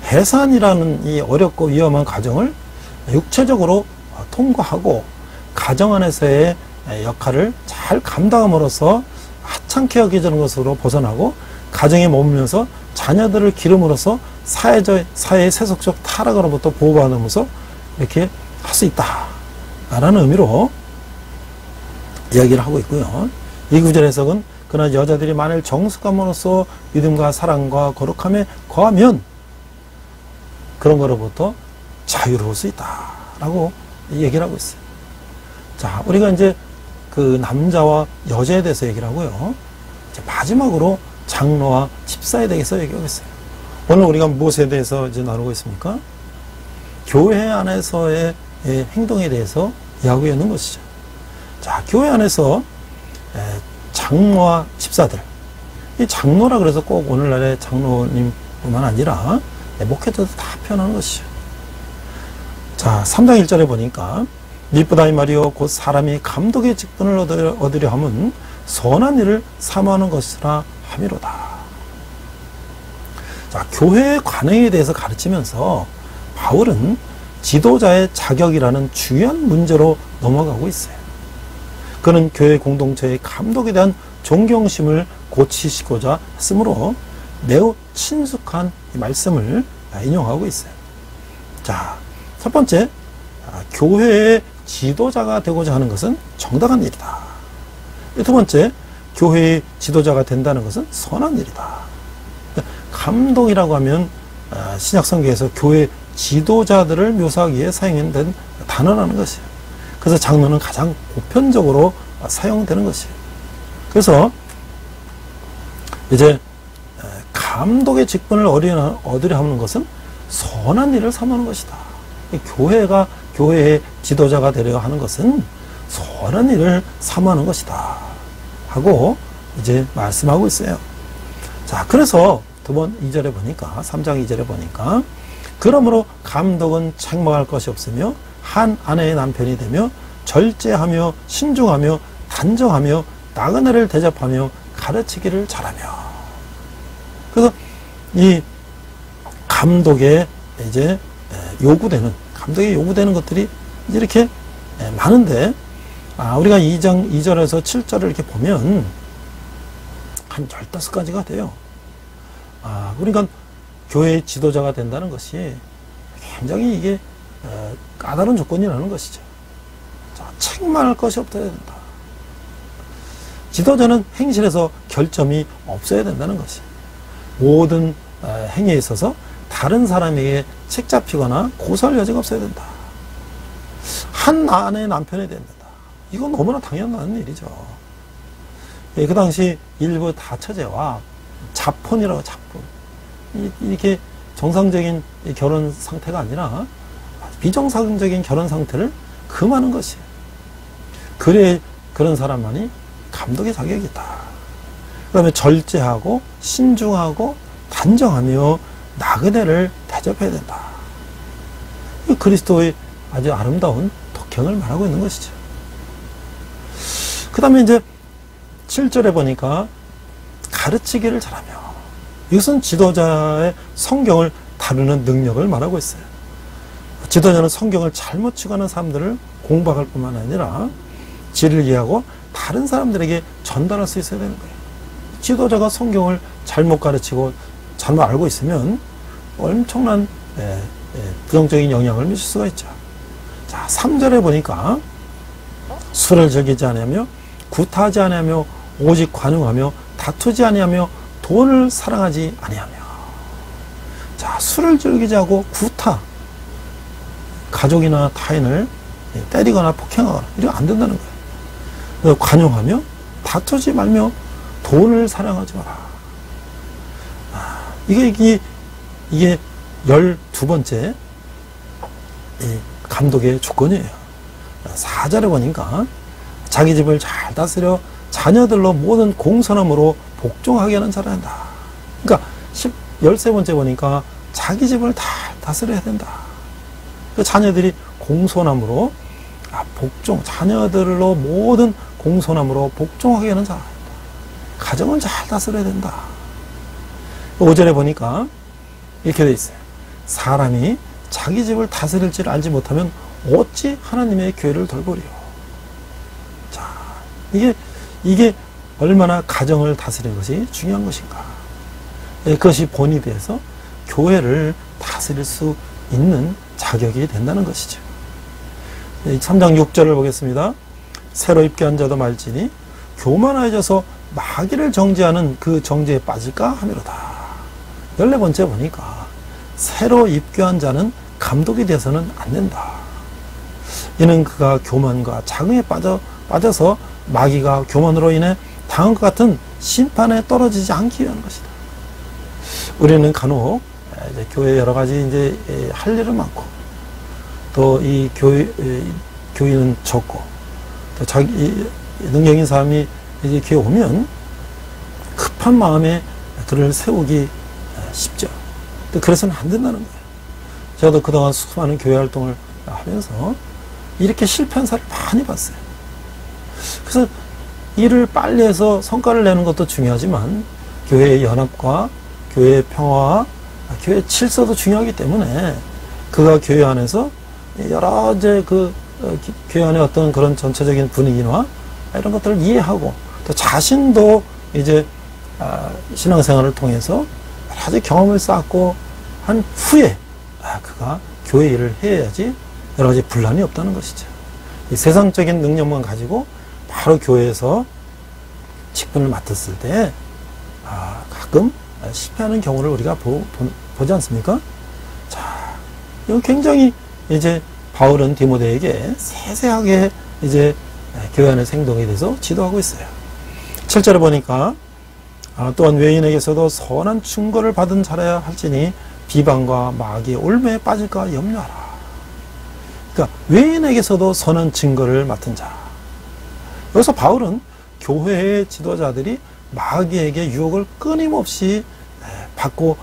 Speaker 3: 해산이라는 이 어렵고 위험한 과정을 육체적으로 통과하고 가정 안에서의 역할을 잘 감당함으로써 하찮게 여겨지는 것으로 벗어나고 가정에 머물면서 자녀들을 기름으로써 사회의 세속적 타락으로부터 보호받으면서 이렇게 할 수 있다 라는 의미로 이야기를 하고 있고요. 이 구절 해석은 그러나 여자들이 만일 정숙함으로써 믿음과 사랑과 거룩함에 거하면 그런 거로부터 자유로울 수 있다라고 얘기를 하고 있어요. 자, 우리가 이제 그 남자와 여자에 대해서 얘기를 하고요. 이제 마지막으로 장로와 집사에 대해서 얘기하고 있어요. 오늘 우리가 무엇에 대해서 이제 나누고 있습니까? 교회 안에서의 행동에 대해서 이야기하고 있는 것이죠. 자, 교회 안에서 장로와 집사들, 이 장로라 그래서 꼭 오늘날의 장로님뿐만 아니라 목회자도 다 표현하는 것이죠. 자, 3장 1절에 보니까 미쁘다 이 말이요 곧 사람이 감독의 직분을 얻으려 함은 선한 일을 사모하는 것이라 함이로다. 자, 교회의 관행에 대해서 가르치면서 바울은 지도자의 자격이라는 중요한 문제로 넘어가고 있어요. 그는 교회 공동체의 감독에 대한 존경심을 고치시고자 했으므로 매우 친숙한 이 말씀을 인용하고 있어요. 자, 첫 번째, 교회의 지도자가 되고자 하는 것은 정당한 일이다. 두 번째, 교회의 지도자가 된다는 것은 선한 일이다. 감독이라고 하면 신약성경에서 교회 지도자들을 묘사하기 위해 사용된 단어라는 것이에요. 그래서 장로는 가장 보편적으로 사용되는 것이에요. 그래서 이제 감독의 직분을 얻으려 하는 것은 선한 일을 삼는 것이다. 교회가 교회의 지도자가 되려 하는 것은 선한 일을 삼하는 것이다 하고 이제 말씀하고 있어요. 자, 그래서 두 번 2절에 보니까 3장 2절에 보니까 그러므로 감독은 책망할 것이 없으며 한 아내의 남편이 되며 절제하며 신중하며 단정하며 나그네를 대접하며 가르치기를 잘하며. 그래서 이 감독에 이제 감독에 요구되는 것들이 이렇게 많은데, 우리가 2장 2절에서 7절을 이렇게 보면 한 15가지가 돼요. 그러니까 교회의 지도자가 된다는 것이 굉장히 이게 까다로운 조건이라는 것이죠. 자, 책망할 것이 없어야 된다. 지도자는 행실에서 결점이 없어야 된다는 것이. 모든 행위에 있어서 다른 사람에게 책 잡히거나 고소할 여지가 없어야 된다. 한 아내의 남편이 된다. 이건 너무나 당연한 일이죠. 그 당시 일부 다처제와 자폰이라고 자폰. 이렇게 정상적인 결혼 상태가 아니라 비정상적인 결혼 상태를 금하는 것이에요. 그래, 그런 사람만이 감독의 자격이 있다. 그 다음에 절제하고 신중하고 단정하며 나그네를 대접해야 된다. 그리스도의 아주 아름다운 독행을 말하고 있는 것이죠. 그 다음에 이제 7절에 보니까 가르치기를 잘하며, 이것은 지도자의 성경을 다루는 능력을 말하고 있어요. 지도자는 성경을 잘못 치고하는 사람들을 공부할 뿐만 아니라 지를 이해하고 다른 사람들에게 전달할 수 있어야 되는 거예요. 지도자가 성경을 잘못 가르치고 잘못 알고 있으면 엄청난 부정적인 영향을 미칠 수가 있죠. 자, 3절에 보니까 술을 즐기지 아니하며 구타하지 아니하며 오직 관용하며 다투지 아니하며 돈을 사랑하지 아니하며. 자, 술을 즐기지 않고 구타, 가족이나 타인을 때리거나 폭행하거나 이러면 안 된다는 거예요. 관용하며 다투지 말며 돈을 사랑하지 마라. 이게 12번째 감독의 조건이에요. 4절에 보니까 자기 집을 잘 다스려 자녀들로 모든 공손함으로 복종하게 하는 자를 한다. 그러니까 13번째 보니까 자기 집을 다 다스려야 된다. 그 자녀들이 공손함으로 자녀들로 모든 공손함으로 복종하게 하는 자를 한다. 가정을 잘 다스려야 된다. 5절에 보니까 이렇게 돼 있어요. 사람이 자기 집을 다스릴 줄 알지 못하면 어찌 하나님의 교회를 돌보리요. 자, 이게 얼마나 가정을 다스리는 것이 중요한 것인가. 그것이 본이 돼서 교회를 다스릴 수 있는 자격이 된다는 것이죠. 3장 6절을 보겠습니다. 새로 입게 한 자도 말지니 교만해져서 마귀를 정죄하는 그 정죄에 빠질까 하미로다. 14번째 보니까 새로 입교한 자는 감독이 되어서는 안 된다. 이는 그가 교만과 자긍에 빠져서 마귀가 교만으로 인해 당한 것 같은 심판에 떨어지지 않기 위한 것이다. 우리는 간혹 이제 교회 여러 가지 이제 할 일은 많고 또 이 교인은 적고 또 자기 능력 있는 사람이 이제 교회 오면 급한 마음에 그를 세우기 쉽죠. 또 그래서는 안 된다는 거예요. 저도 그동안 수많은 교회 활동을 하면서 이렇게 실패한 사람을 많이 봤어요. 그래서 일을 빨리 해서 성과를 내는 것도 중요하지만 교회의 연합과 교회의 평화와 교회의 질서도 중요하기 때문에 그가 교회 안에서 여러 이제 교회 안에 어떤 그런 전체적인 분위기나 이런 것들을 이해하고 또 자신도 이제 신앙생활을 통해서 여러 가지 경험을 쌓고 한 후에 그가 교회 일을 해야지 여러 가지 분란이 없다는 것이죠. 이 세상적인 능력만 가지고 바로 교회에서 직분을 맡았을 때 가끔 실패하는 경우를 우리가 보지 않습니까? 자, 이거 굉장히 이제 바울은 디모데에게 세세하게 이제 교회 안의 행동에 대해서 지도하고 있어요. 7절에 보니까 또한 외인에게서도 선한 증거를 받은 자라야 할지니 비방과 마귀의 올매에 빠질까 염려하라. 그러니까 외인에게서도 선한 증거를 맡은 자. 여기서 바울은 교회의 지도자들이 마귀에게 유혹을 끊임없이 받고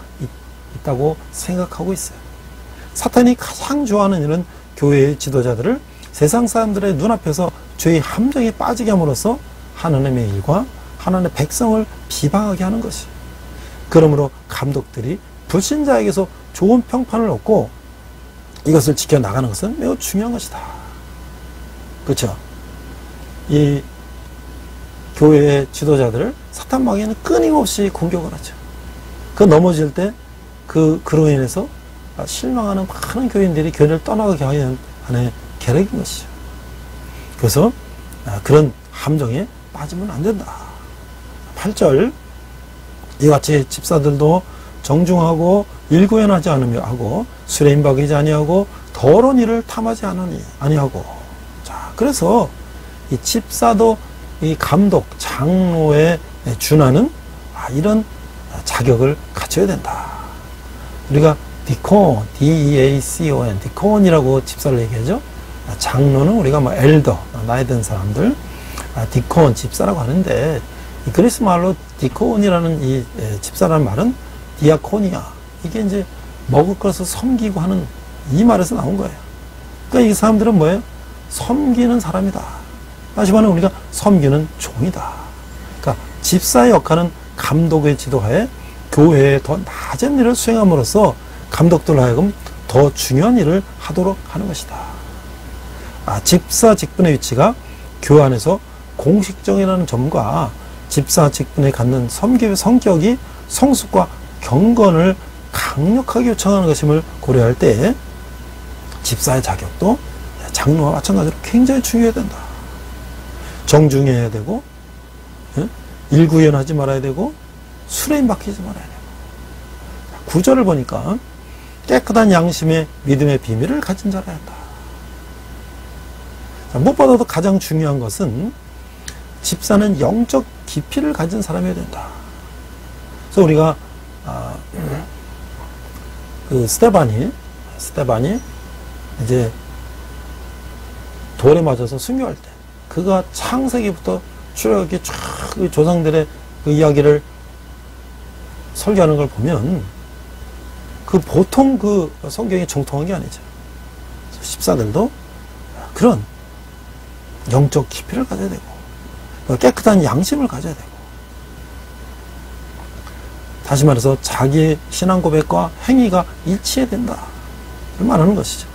Speaker 3: 있다고 생각하고 있어요. 사탄이 가장 좋아하는 일은 교회의 지도자들을 세상 사람들의 눈앞에서 죄의 함정에 빠지게 함으로써 하나님의 일과 하나님의 백성을 비방하게 하는 것이. 그러므로 감독들이 불신자에게서 좋은 평판을 얻고 이것을 지켜나가는 것은 매우 중요한 것이다. 그렇죠? 이 교회의 지도자들을 사탄 마귀는 끊임없이 공격을 하죠. 그 넘어질 때 그로 인해서 실망하는 많은 교인들이 교회를 떠나가게 하는 하나의 계략인 것이죠. 그래서 그런 함정에 빠지면 안 된다. 8절 이같이 집사들도 정중하고 일구연하지 않으며 하고 술에 임박이지 아니하고 더러운 일을 탐하지 아니하고. 자, 그래서 이 집사도 이 감독, 장로에 준하는 이런 자격을 갖춰야 된다. 우리가 디콘, D-E-A-C-O-N, 디콘이라고 집사를 얘기하죠. 장로는 우리가 뭐 엘더, 나이 든 사람들, 디콘, 집사라고 하는데 이 그리스 말로 디콘이라는 이 집사라는 말은 디아코니아, 이게 이제 먹을 것을 섬기고 하는 이 말에서 나온 거예요. 그러니까 이 사람들은 뭐예요? 섬기는 사람이다. 다시 말하면 우리가 섬기는 종이다. 그러니까 집사의 역할은 감독의 지도하에 교회의 더 낮은 일을 수행함으로써 감독들로 하여금 더 중요한 일을 하도록 하는 것이다. 집사 직분의 위치가 교회 안에서 공식적이라는 점과 집사 직분에 갖는 섬김의 성격이 성숙과 경건을 강력하게 요청하는 것임을 고려할 때 집사의 자격도 장로와 마찬가지로 굉장히 중요해야 된다. 정중해야 되고 일구연하지 말아야 되고 술에 임박히지 말아야 되고. 9절을 보니까 깨끗한 양심의 믿음의 비밀을 가진 자라 한다. 무엇보다도 가장 중요한 것은 집사는 영적 깊이를 가진 사람이어야 된다. 그래서 우리가 그 스테반이 이제 돌에 맞아서 순교할 때 그가 창세기부터 출애굽기 쫙 조상들의 그 이야기를 설교하는 걸 보면 그 보통 그 성경에 정통한 게 아니죠. 집사들도 그런 영적 깊이를 가져야 되고 깨끗한 양심을 가져야 되고, 다시 말해서 자기의 신앙 고백과 행위가 일치해야 된다 말하는 것이죠.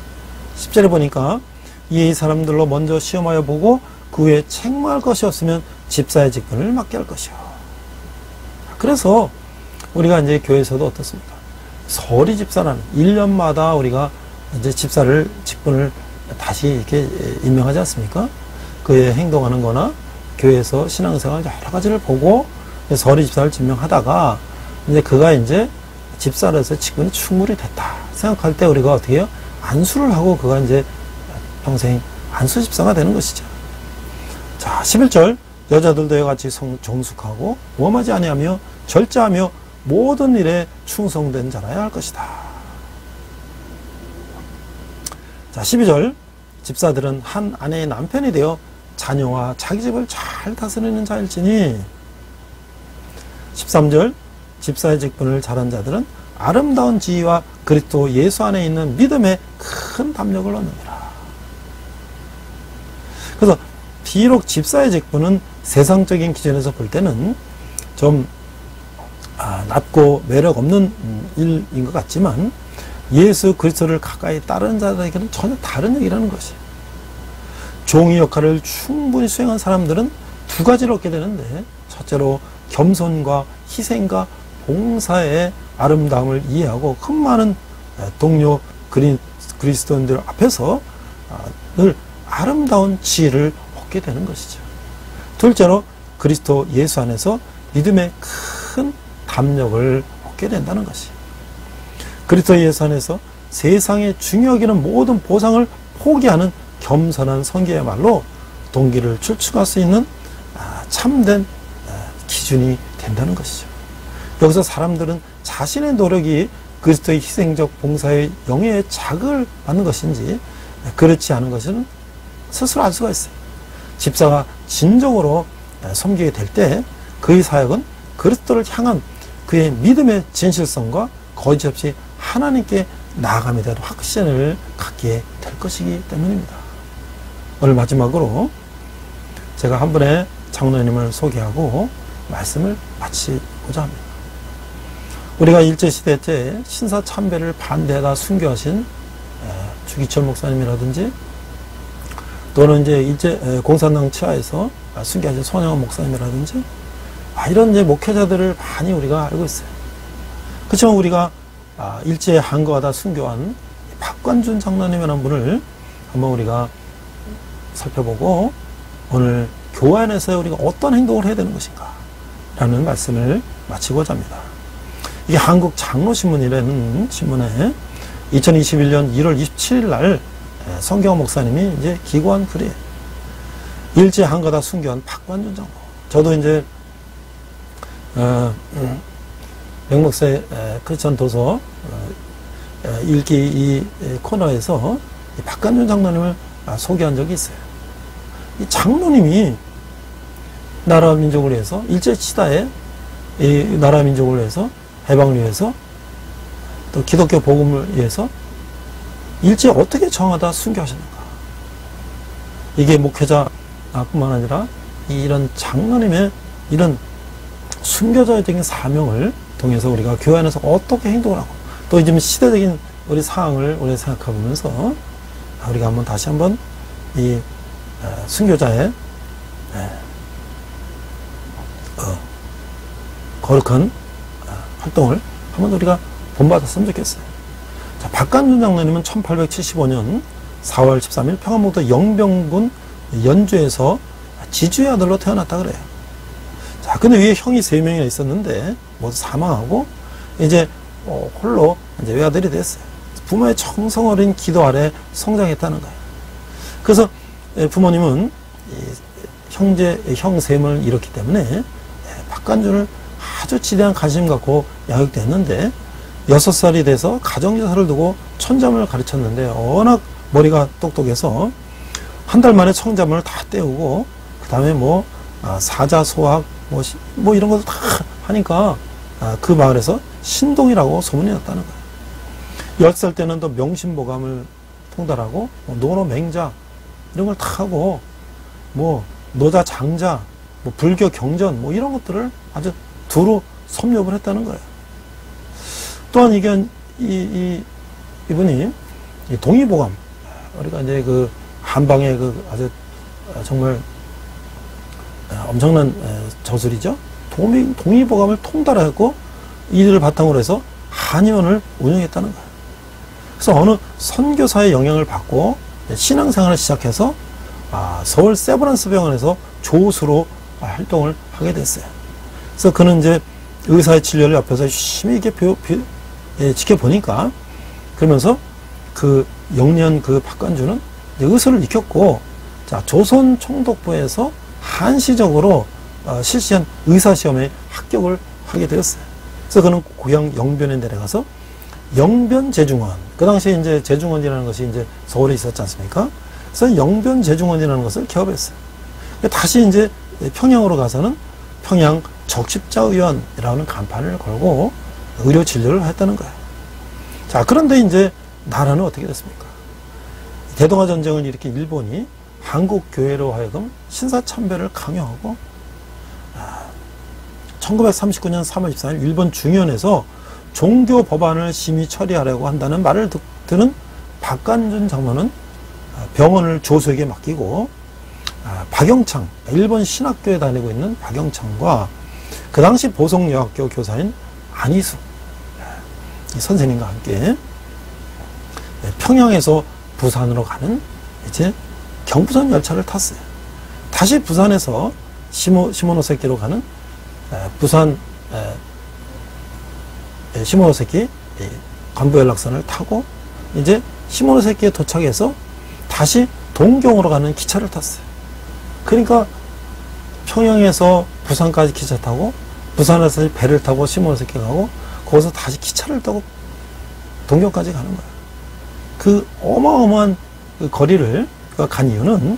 Speaker 3: 10절에 보니까 이 사람들로 먼저 시험하여 보고 그 후에 책망할 것이 없으면 집사의 직분을 맡게 할 것이요. 그래서 우리가 이제 교회에서도 어떻습니까? 서리 집사라는 1년마다 우리가 이제 직분을 다시 이렇게 임명하지 않습니까? 그의 행동하는 거나 교회에서 신앙생활 여러 가지를 보고 서리 집사를 증명하다가 이제 그가 이제 집사로서 직분이 충분히 됐다 생각할 때 우리가 어떻게 해요? 안수를 하고 그가 이제 평생 안수 집사가 되는 것이죠. 자, 11절 여자들도 이와 같이 정숙하고 모험하지 아니하며 절제하며 모든 일에 충성된 자라야 할 것이다. 자, 12절 집사들은 한 아내의 남편이 되어 자녀와 자기 집을 잘 다스리는 자일지니. 13절 집사의 직분을 잘한 자들은 아름다운 지위와 그리스도 예수 안에 있는 믿음에 큰 담력을 얻느니라. 그래서 비록 집사의 직분은 세상적인 기준에서 볼 때는 좀 낮고 매력 없는 일인 것 같지만 예수 그리스도를 가까이 따르는 자들에게는 전혀 다른 얘기라는 것이에요. 종의 역할을 충분히 수행한 사람들은 두 가지를 얻게 되는데, 첫째로 겸손과 희생과 봉사의 아름다움을 이해하고 큰 많은 동료 그리스도인들 앞에서 늘 아름다운 지혜를 얻게 되는 것이죠. 둘째로 그리스도 예수 안에서 믿음의 큰 담력을 얻게 된다는 것이에요. 그리스도 예수 안에서 세상에 중요하게 여기는 모든 보상을 포기하는 겸손한 성기야말로 동기를 출축할 수 있는 참된 기준이 된다는 것이죠. 여기서 사람들은 자신의 노력이 그리스도의 희생적 봉사의 영예의 자극을 받는 것인지 그렇지 않은 것은 스스로 알 수가 있어요. 집사가 진정으로 섬기게 될 때 그의 사역은 그리스도를 향한 그의 믿음의 진실성과 거짓 없이 하나님께 나아감에 대한 확신을 갖게 될 것이기 때문입니다. 오늘 마지막으로 제가 한 분의 장로님을 소개하고 말씀을 마치고자 합니다. 우리가 일제시대 때 신사참배를 반대하다 순교하신 주기철 목사님이라든지 또는 이제 일제 공산당 치하에서 순교하신 손영원 목사님이라든지 이런 이제 목회자들을 많이 우리가 알고 있어요. 그렇지만 우리가 일제에 항거하다 순교한 박관준 장로님이라는 분을 한번 우리가 살펴보고 오늘 교회 안에서 우리가 어떤 행동을 해야 되는 것인가 라는 말씀을 마치고자 합니다. 이게 한국장로신문이라는 신문에 2021년 1월 27일 날 성경호 목사님이 이제 기고한 글이에요. 일제 항거하다 순교한 박관준 장로. 저도 이제 명목사의 크리스천 도서 읽기 이 코너에서 박관준 장로님을 소개한 적이 있어요. 이 장로님이 나라 민족을 위해서 일제시대에 이 나라 민족을 위해서 해방을 위해서 또 기독교 복음을 위해서 일제에 어떻게 정하다 순교하셨는가. 이게 목회자뿐만 아니라 이런 장로님의 이런 순교자적인 사명을 통해서 우리가 교회 안에서 어떻게 행동을 하고 또 이제 시대적인 우리 상황을 우리가 생각해 보면서 우리가 한번 다시 한번 이 순교자의 거룩한 활동을 한번 우리가 본받았으면 좋겠어요. 자, 박관준 장로님은 1875년 4월 13일 평안북도 영병군 연주에서 지주의 아들로 태어났다 그래요. 자, 근데 위에 형이 3명이나 있었는데 모두 사망하고 이제 홀로 이제 외아들이 됐어요. 부모의 청성 어린 기도 아래 성장했다는 거예요. 그래서 부모님은 형 3명을 잃었기 때문에 박관준을 아주 지대한 관심 갖고 양육됐는데 6살이 돼서 가정교사를 두고 천자문을 가르쳤는데 워낙 머리가 똑똑해서 한 달 만에 청자문을 다 떼우고 그 다음에 뭐 사자 소학 뭐 이런 것도 다 하니까 그 마을에서 신동이라고 소문이 났다는 거예요. 10살 때는 또 명심보감을 통달하고 노노 맹자 이런 걸 다 하고 뭐 노자 장자 뭐 불교 경전 뭐 이런 것들을 아주 두루 섭렵을 했다는 거예요. 또한 이분이 동의보감, 우리가 이제 그 한방의 그 아주 정말 엄청난 저술이죠. 동의보감을 통달하고 이들을 바탕으로 해서 한의원을 운영했다는 거예요. 그래서 어느 선교사의 영향을 받고 신앙생활을 시작해서 서울 세브란스 병원에서 조수로 활동을 하게 됐어요. 그래서 그는 이제 의사의 진료를 옆에서 열심히 이렇게 지켜보니까, 그러면서 그 영리한 그 박관주는 의술을 익혔고, 자, 조선 총독부에서 한시적으로 실시한 의사시험에 합격을 하게 되었어요. 그래서 그는 고향 영변에 내려가서 영변제중원, 그 당시에 이제 제중원이라는 것이 이제 서울에 있었지 않습니까? 그래서 영변제중원이라는 것을 개업했어요. 다시 이제 평양으로 가서는 평양 적십자의원이라는 간판을 걸고 의료 진료를 했다는 거예요. 자, 그런데 이제 나라는 어떻게 됐습니까? 대동아 전쟁을 일으킨 일본이 한국 교회로 하여금 신사참배를 강요하고 1939년 3월 14일 일본 중의원에서 종교 법안을 심의 처리하려고 한다는 말을 듣는 박관준 장로는 병원을 조수에게 맡기고 박영창, 일본 신학교에 다니고 있는 박영창과 그 당시 보성여학교 교사인 안희수 이 선생님과 함께 평양에서 부산으로 가는 이제 경부선 열차를 탔어요. 다시 부산에서 시모노세키로 가는 부산 시모노세키 관부연락선을 타고 이제 시모노세키에 도착해서 다시 동경으로 가는 기차를 탔어요. 그러니까 평양에서 부산까지 기차 타고 부산에서 배를 타고 시모노세키 가고 거기서 다시 기차를 타고 동경까지 가는 거예요. 그 어마어마한 그 거리를 간 이유는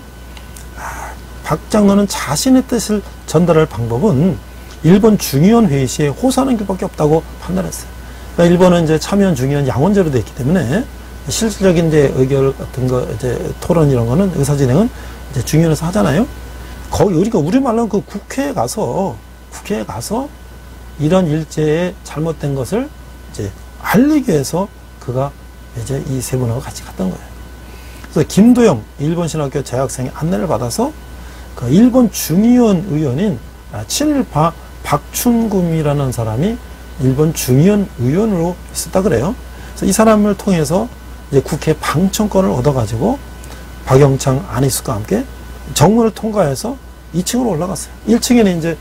Speaker 3: 박 장로는 자신의 뜻을 전달할 방법은 일본 중의원 회의 시에 호소하는 길밖에 없다고 판단했어요. 그러니까 일본은 이제 참여원 중의원 양원제로 되어 있기 때문에 실질적인 이제 의결 같은 거 이제 토론 이런 거는 의사 진행은 이제 중의원에서 하잖아요. 거기 우리가 우리말로 그 국회에 가서 이런 일제의 잘못된 것을 이제 알리기 위해서 그가 이제 이 세 분하고 같이 갔던 거예요. 그래서 김도영 일본 신학교 재학생의 안내를 받아서 그 일본 중의원 의원인 친일파 박춘금이라는 사람이 일본 중의원 의원으로 있었다 그래요. 그래서 이 사람을 통해서 이제 국회 방청권을 얻어가지고 박영창, 안희수과 함께 정문을 통과해서 2층으로 올라갔어요. 1층에는 이제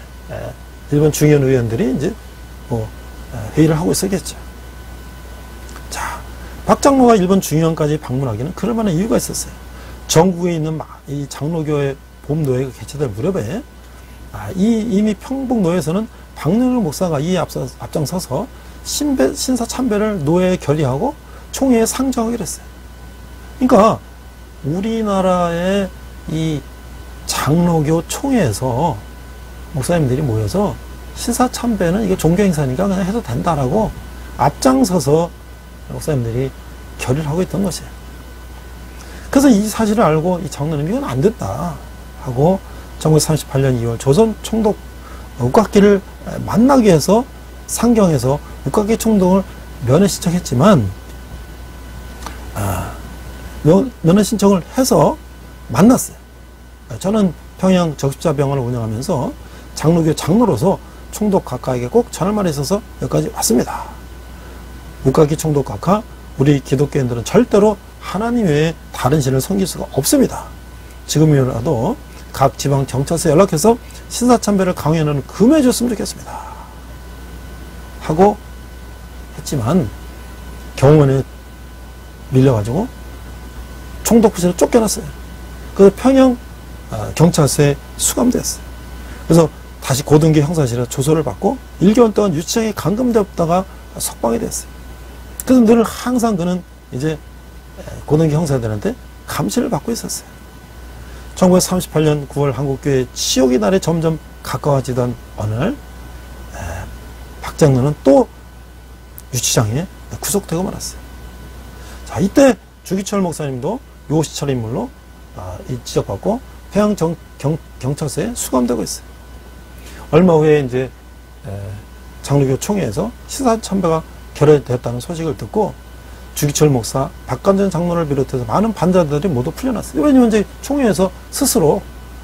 Speaker 3: 일본 중의원 의원들이 이제 회의를 하고 있었겠죠. 자, 박 장로가 일본 중의원까지 방문하기는 그럴 만한 이유가 있었어요. 전국에 있는 이 장로교회 봄노회가 개최될 무렵에 이미 평북노회에서는 박능률 목사가 이에 앞장서서 신사참배를 노회에 결의하고 총회에 상정하기로 했어요. 그러니까 우리나라의 이 장로교 총회에서 목사님들이 모여서 신사참배는 이게 종교행사니까 그냥 해도 된다라고 앞장서서 목사님들이 결의를 하고 있던 것이에요. 그래서 이 사실을 알고 이 장로는 이건 안 됐다 하고 1938년 2월 조선 총독 육각기를 만나기 위해서 상경해서 육각기 총독을 면회 신청했지만 면회 신청을 해서 만났어요. 저는 평양 적십자병원을 운영하면서 장로교 장로로서 총독 각하에게 꼭 전할 말이 있어서 여기까지 왔습니다. 육각기 총독 각하, 우리 기독교인들은 절대로 하나님 외에 다른 신을 섬길 수가 없습니다. 지금이라도 각 지방 경찰서에 연락해서 신사참배를 강요하는 금해 줬으면 좋겠습니다. 하고 했지만 경호원에 밀려가지고 총독부실에 쫓겨났어요. 그래서 평양 경찰서에 수감됐어요. 그래서 다시 고등교 형사실에 조소를 받고 1개월 동안 유치장에 감금되었다가 석방이 됐어요. 그래서 늘 항상 그는 이제 고등교 형사들한테 감시를 받고 있었어요. 1938년 9월 한국교회 치욕의 날이 점점 가까워지던 어느 날 박 장로는 또 유치장에 구속되고 말았어요. 자, 이때 주기철 목사님도 요시철 인물로 지적받고 평양 경찰서에 수감되고 있어요. 얼마 후에 이제 장로교 총회에서 신사참배가 결의됐다는 소식을 듣고 주기철 목사, 박관전 장로를 비롯해서 많은 반자들이 모두 풀려났어요. 왜냐면 이제 총회에서 스스로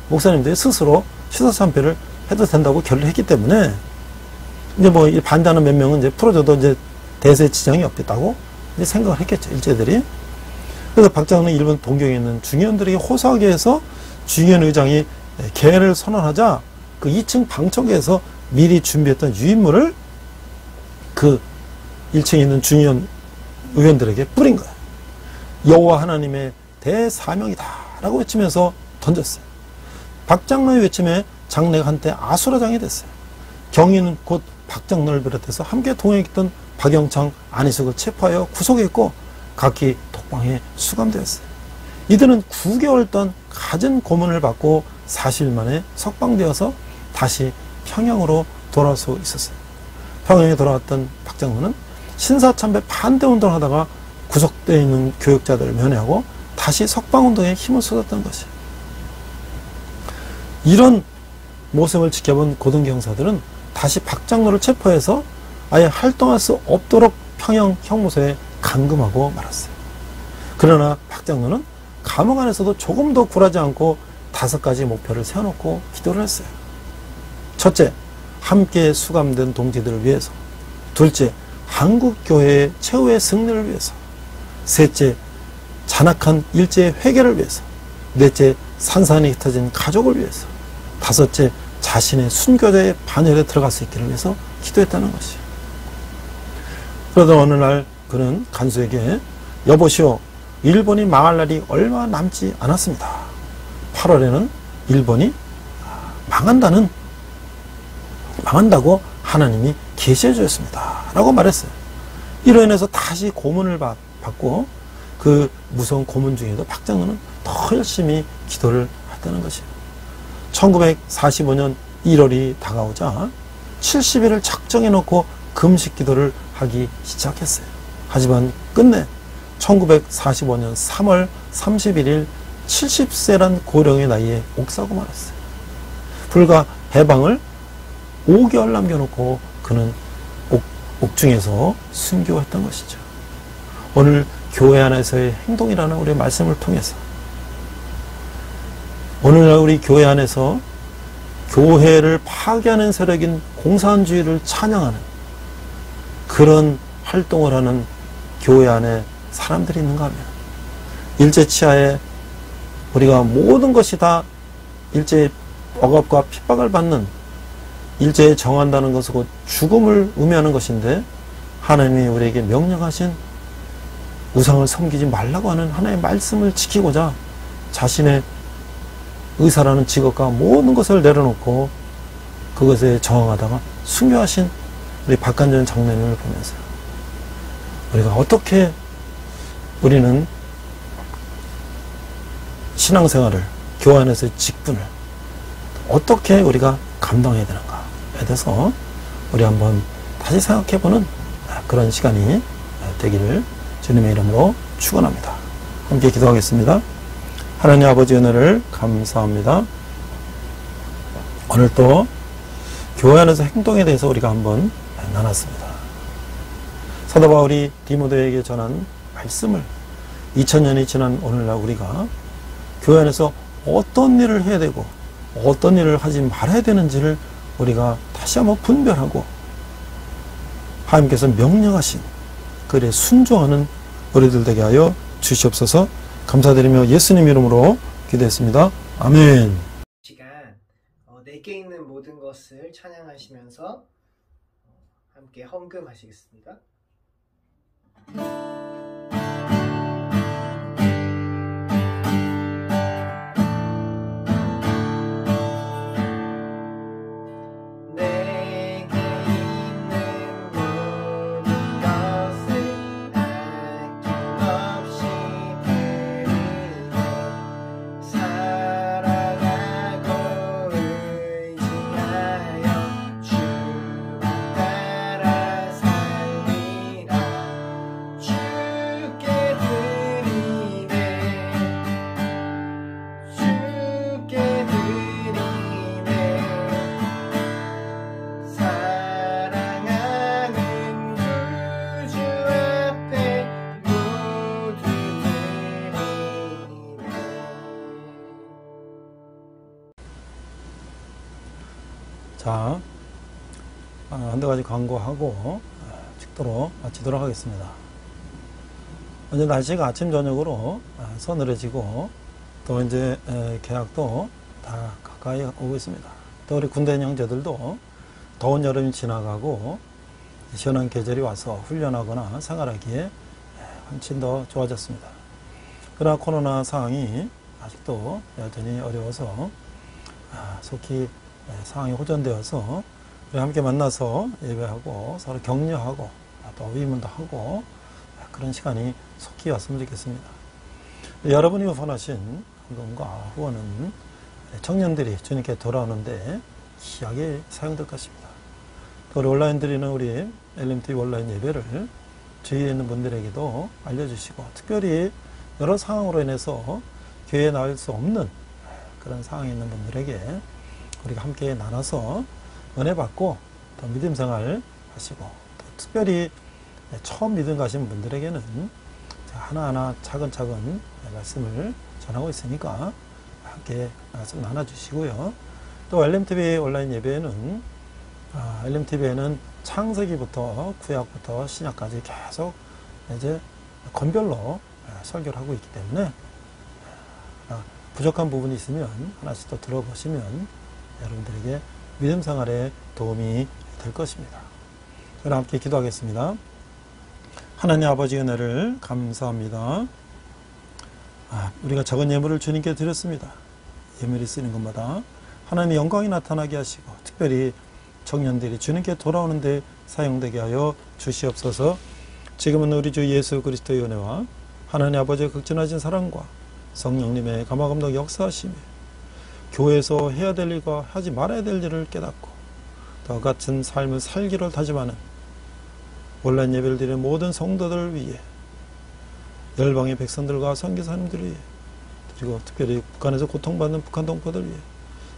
Speaker 3: 목사님들이 스스로 신사참배를 해도 된다고 결의를 했기 때문에 이제 뭐 반대하는 몇 명은 이제 풀어줘도 이제 대세에 지장이 없겠다고 이제 생각을 했겠죠, 일제들이. 그래서 박 장로는 일본 동경에 있는 중의원들에게 호소하기 위해서 주의현 의장이 개를 선언하자 그 2층 방청객에서 미리 준비했던 유인물을 그 1층에 있는 주의현 의원들에게 뿌린 거예요. 여호와 하나님의 대사명이다 라고 외치면서 던졌어요. 박 장로의 외침에 장례가 한때 아수라장이 됐어요. 경위는 곧 박 장로를 비롯해서 함께 동행했던 박영창, 안희석을 체포하여 구속했고 각기 독방에 수감되었어요. 이들은 9개월 동안 갖은 고문을 받고 40일 만에 석방되어서 다시 평양으로 돌아올 수 있었어요. 평양에 돌아왔던 박 장로는 신사참배 반대운동을 하다가 구속되어 있는 교역자들을 면회하고 다시 석방운동에 힘을 쏟았던 것이에요. 이런 모습을 지켜본 고등경사들은 다시 박 장로를 체포해서 아예 활동할 수 없도록 평양 형무소에 감금하고 말았어요. 그러나 박 장로는 감옥 안에서도 조금 더 굴하지 않고 5가지 목표를 세워놓고 기도를 했어요. 첫째, 함께 수감된 동지들을 위해서. 둘째, 한국교회의 최후의 승리를 위해서. 셋째, 잔악한 일제의 회개를 위해서. 넷째, 산산이 흩어진 가족을 위해서. 다섯째, 자신의 순교자의 반열에 들어갈 수 있기를 위해서 기도했다는 것이에요. 그러다 어느 날 그는 간수에게 여보시오, 일본이 망할 날이 얼마 남지 않았습니다. 8월에는 일본이 망한다고 하나님이 계시해 주셨습니다 라고 말했어요. 이로 인해서 다시 고문을 받고 그 무서운 고문 중에도 박 장로는 더 열심히 기도를 했다는 것이에요. 1945년 1월이 다가오자 70일을 작정해 놓고 금식 기도를 하기 시작했어요. 하지만 끝내 1945년 3월 31일 70세란 고령의 나이에 옥사고 말았어요. 불과 해방을 5개월 남겨놓고 그는 옥중에서 순교했던 것이죠. 오늘 교회 안에서의 행동이라는 우리의 말씀을 통해서 오늘날 우리 교회 안에서 교회를 파괴하는 세력인 공산주의를 찬양하는 그런 활동을 하는 교회 안에 사람들이 있는가 하면 일제 치하에 우리가 모든 것이 다 일제의 억압과 핍박을 받는 일제에 정한다는 것은 곧 죽음을 의미하는 것인데 하나님이 우리에게 명령하신 우상을 섬기지 말라고 하는 하나님의 말씀을 지키고자 자신의 의사라는 직업과 모든 것을 내려놓고 그것에 저항하다가 순교하신 우리 박간전 장로님을 보면서 우리가 어떻게 우리는 신앙생활을 교회 안에서의 직분을 어떻게 우리가 감당해야 되는가에 대해서 우리 한번 다시 생각해보는 그런 시간이 되기를 주님의 이름으로 축원합니다. 함께 기도하겠습니다. 하나님 아버지 은혜를 감사합니다. 오늘 또 교회 안에서 행동에 대해서 우리가 한번 나눴습니다. 사도 바울이 디모데에게 전한 말씀을 2000년이 지난 오늘날 우리가 교회 안에서 어떤 일을 해야 되고 어떤 일을 하지 말아야 되는지를 우리가 다시 한번 분별하고 하나님께서 명령하신 그에 순종하는 우리들 되게 하여 주시옵소서. 감사드리며 예수님 이름으로 기도했습니다. 아멘.
Speaker 1: 시간 내게 있는 모든 것을 찬양하시면서 함께 헌금하시겠습니다.
Speaker 3: 자, 한두 가지 광고하고 축도로 마치도록 하겠습니다. 먼저 날씨가 아침 저녁으로 서늘해지고 또 이제 개학도 다 가까이 오고 있습니다. 또 우리 군대 형제들도 더운 여름이 지나가고 시원한 계절이 와서 훈련하거나 생활하기에 훨씬 더 좋아졌습니다. 그러나 코로나 상황이 아직도 여전히 어려워서 속히 상황이 호전되어서 우리 함께 만나서 예배하고 서로 격려하고 또 위문도 하고 그런 시간이 속히 왔으면 좋겠습니다. 여러분이 원하신 헌금과 후원은 청년들이 주님께 돌아오는데 귀하게 사용될 것입니다. 또 우리 온라인 드리는 우리 LMTV 온라인 예배를 주위에 있는 분들에게도 알려주시고, 특별히 여러 상황으로 인해서 교회에 나올 수 없는 그런 상황에 있는 분들에게 우리가 함께 나눠서 은혜 받고 또 믿음 생활 하시고, 또 특별히 처음 믿음 가신 분들에게는 하나하나 차근차근 말씀을 전하고 있으니까 함께 말씀 나눠주시고요. 또 LMTV 온라인 예배에는 LMTV에는 창세기부터 구약부터 신약까지 계속 이제 건별로 설교를 하고 있기 때문에 부족한 부분이 있으면 하나씩 또 들어보시면 여러분들에게 믿음 생활에 도움이 될 것입니다. 저랑 함께 기도하겠습니다. 하나님 아버지 은혜를 감사합니다. 우리가 적은 예물을 주님께 드렸습니다. 예물이 쓰는 것마다 하나님의 영광이 나타나게 하시고, 특별히 청년들이 주님께 돌아오는데 사용되게 하여 주시옵소서. 지금은 우리 주 예수 그리스도의 은혜와 하나님 아버지의 극진하신 사랑과 성령님의 감화감동 역사하심에 교회에서 해야 될 일과 하지 말아야 될 일을 깨닫고 또 같은 삶을 살기를 다짐하는 온라인 예배를 드리는 모든 성도들을 위해, 열방의 백성들과 선교사님들을 위해, 그리고 특별히 북한에서 고통받는 북한 동포들을 위해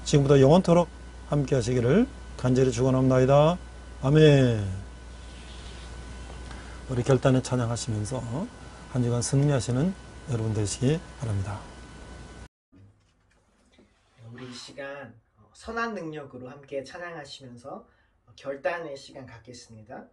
Speaker 3: 지금부터 영원토록 함께 하시기를 간절히 축원합니다. 아멘. 우리 결단에 찬양하시면서 한 주간 승리하시는 여러분 되시기 바랍니다.
Speaker 1: 우리 이 시간 선한 능력으로 함께 찬양하시면서 결단의 시간 갖겠습니다.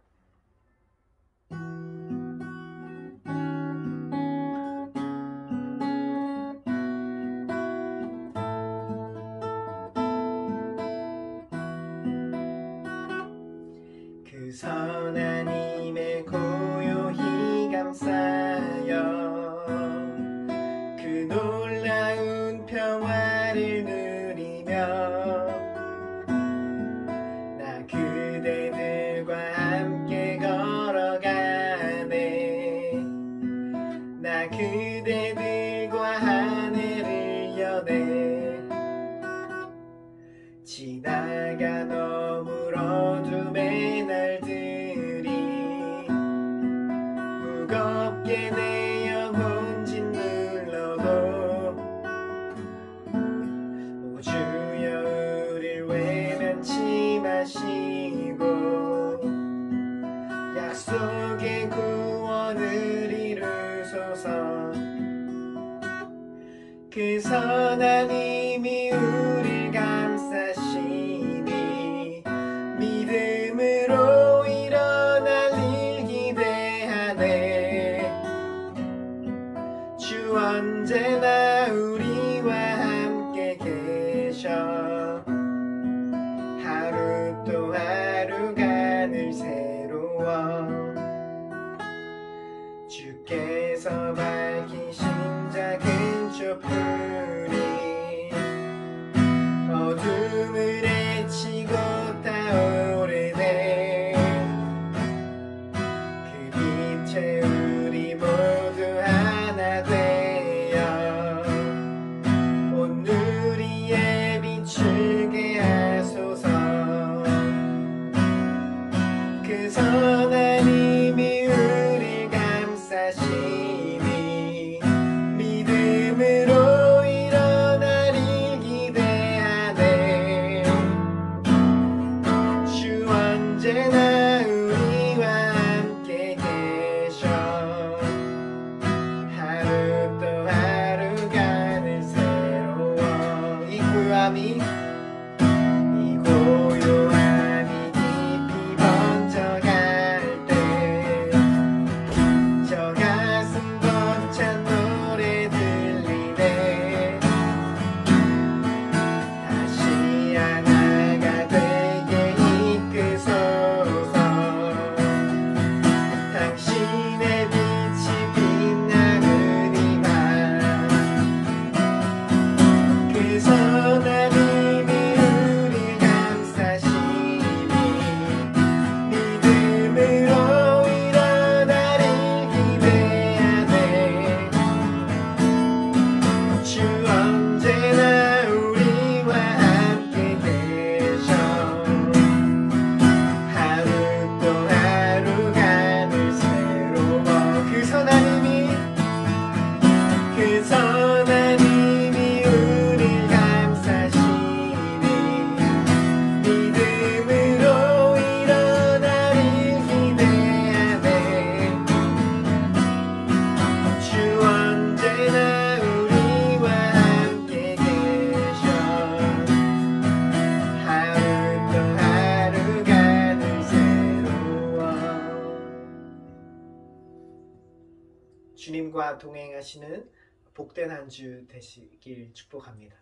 Speaker 1: 그 선한 힘에 고요히 감싸여 그 놀라운 평화를 누리며 나 그대들과 함께 걸어가네. 나 그대들과 하늘을 여네. 지나가 너물 어둠의 날들이 무겁게 내 영혼 짓눌러도 오 주여 우릴 외면치 마시고 약속의 구원을 이루소서. 그 선한 힘이 우릴 감싸시니 주님과 동행하시는 복된 한 주 되시길 축복합니다.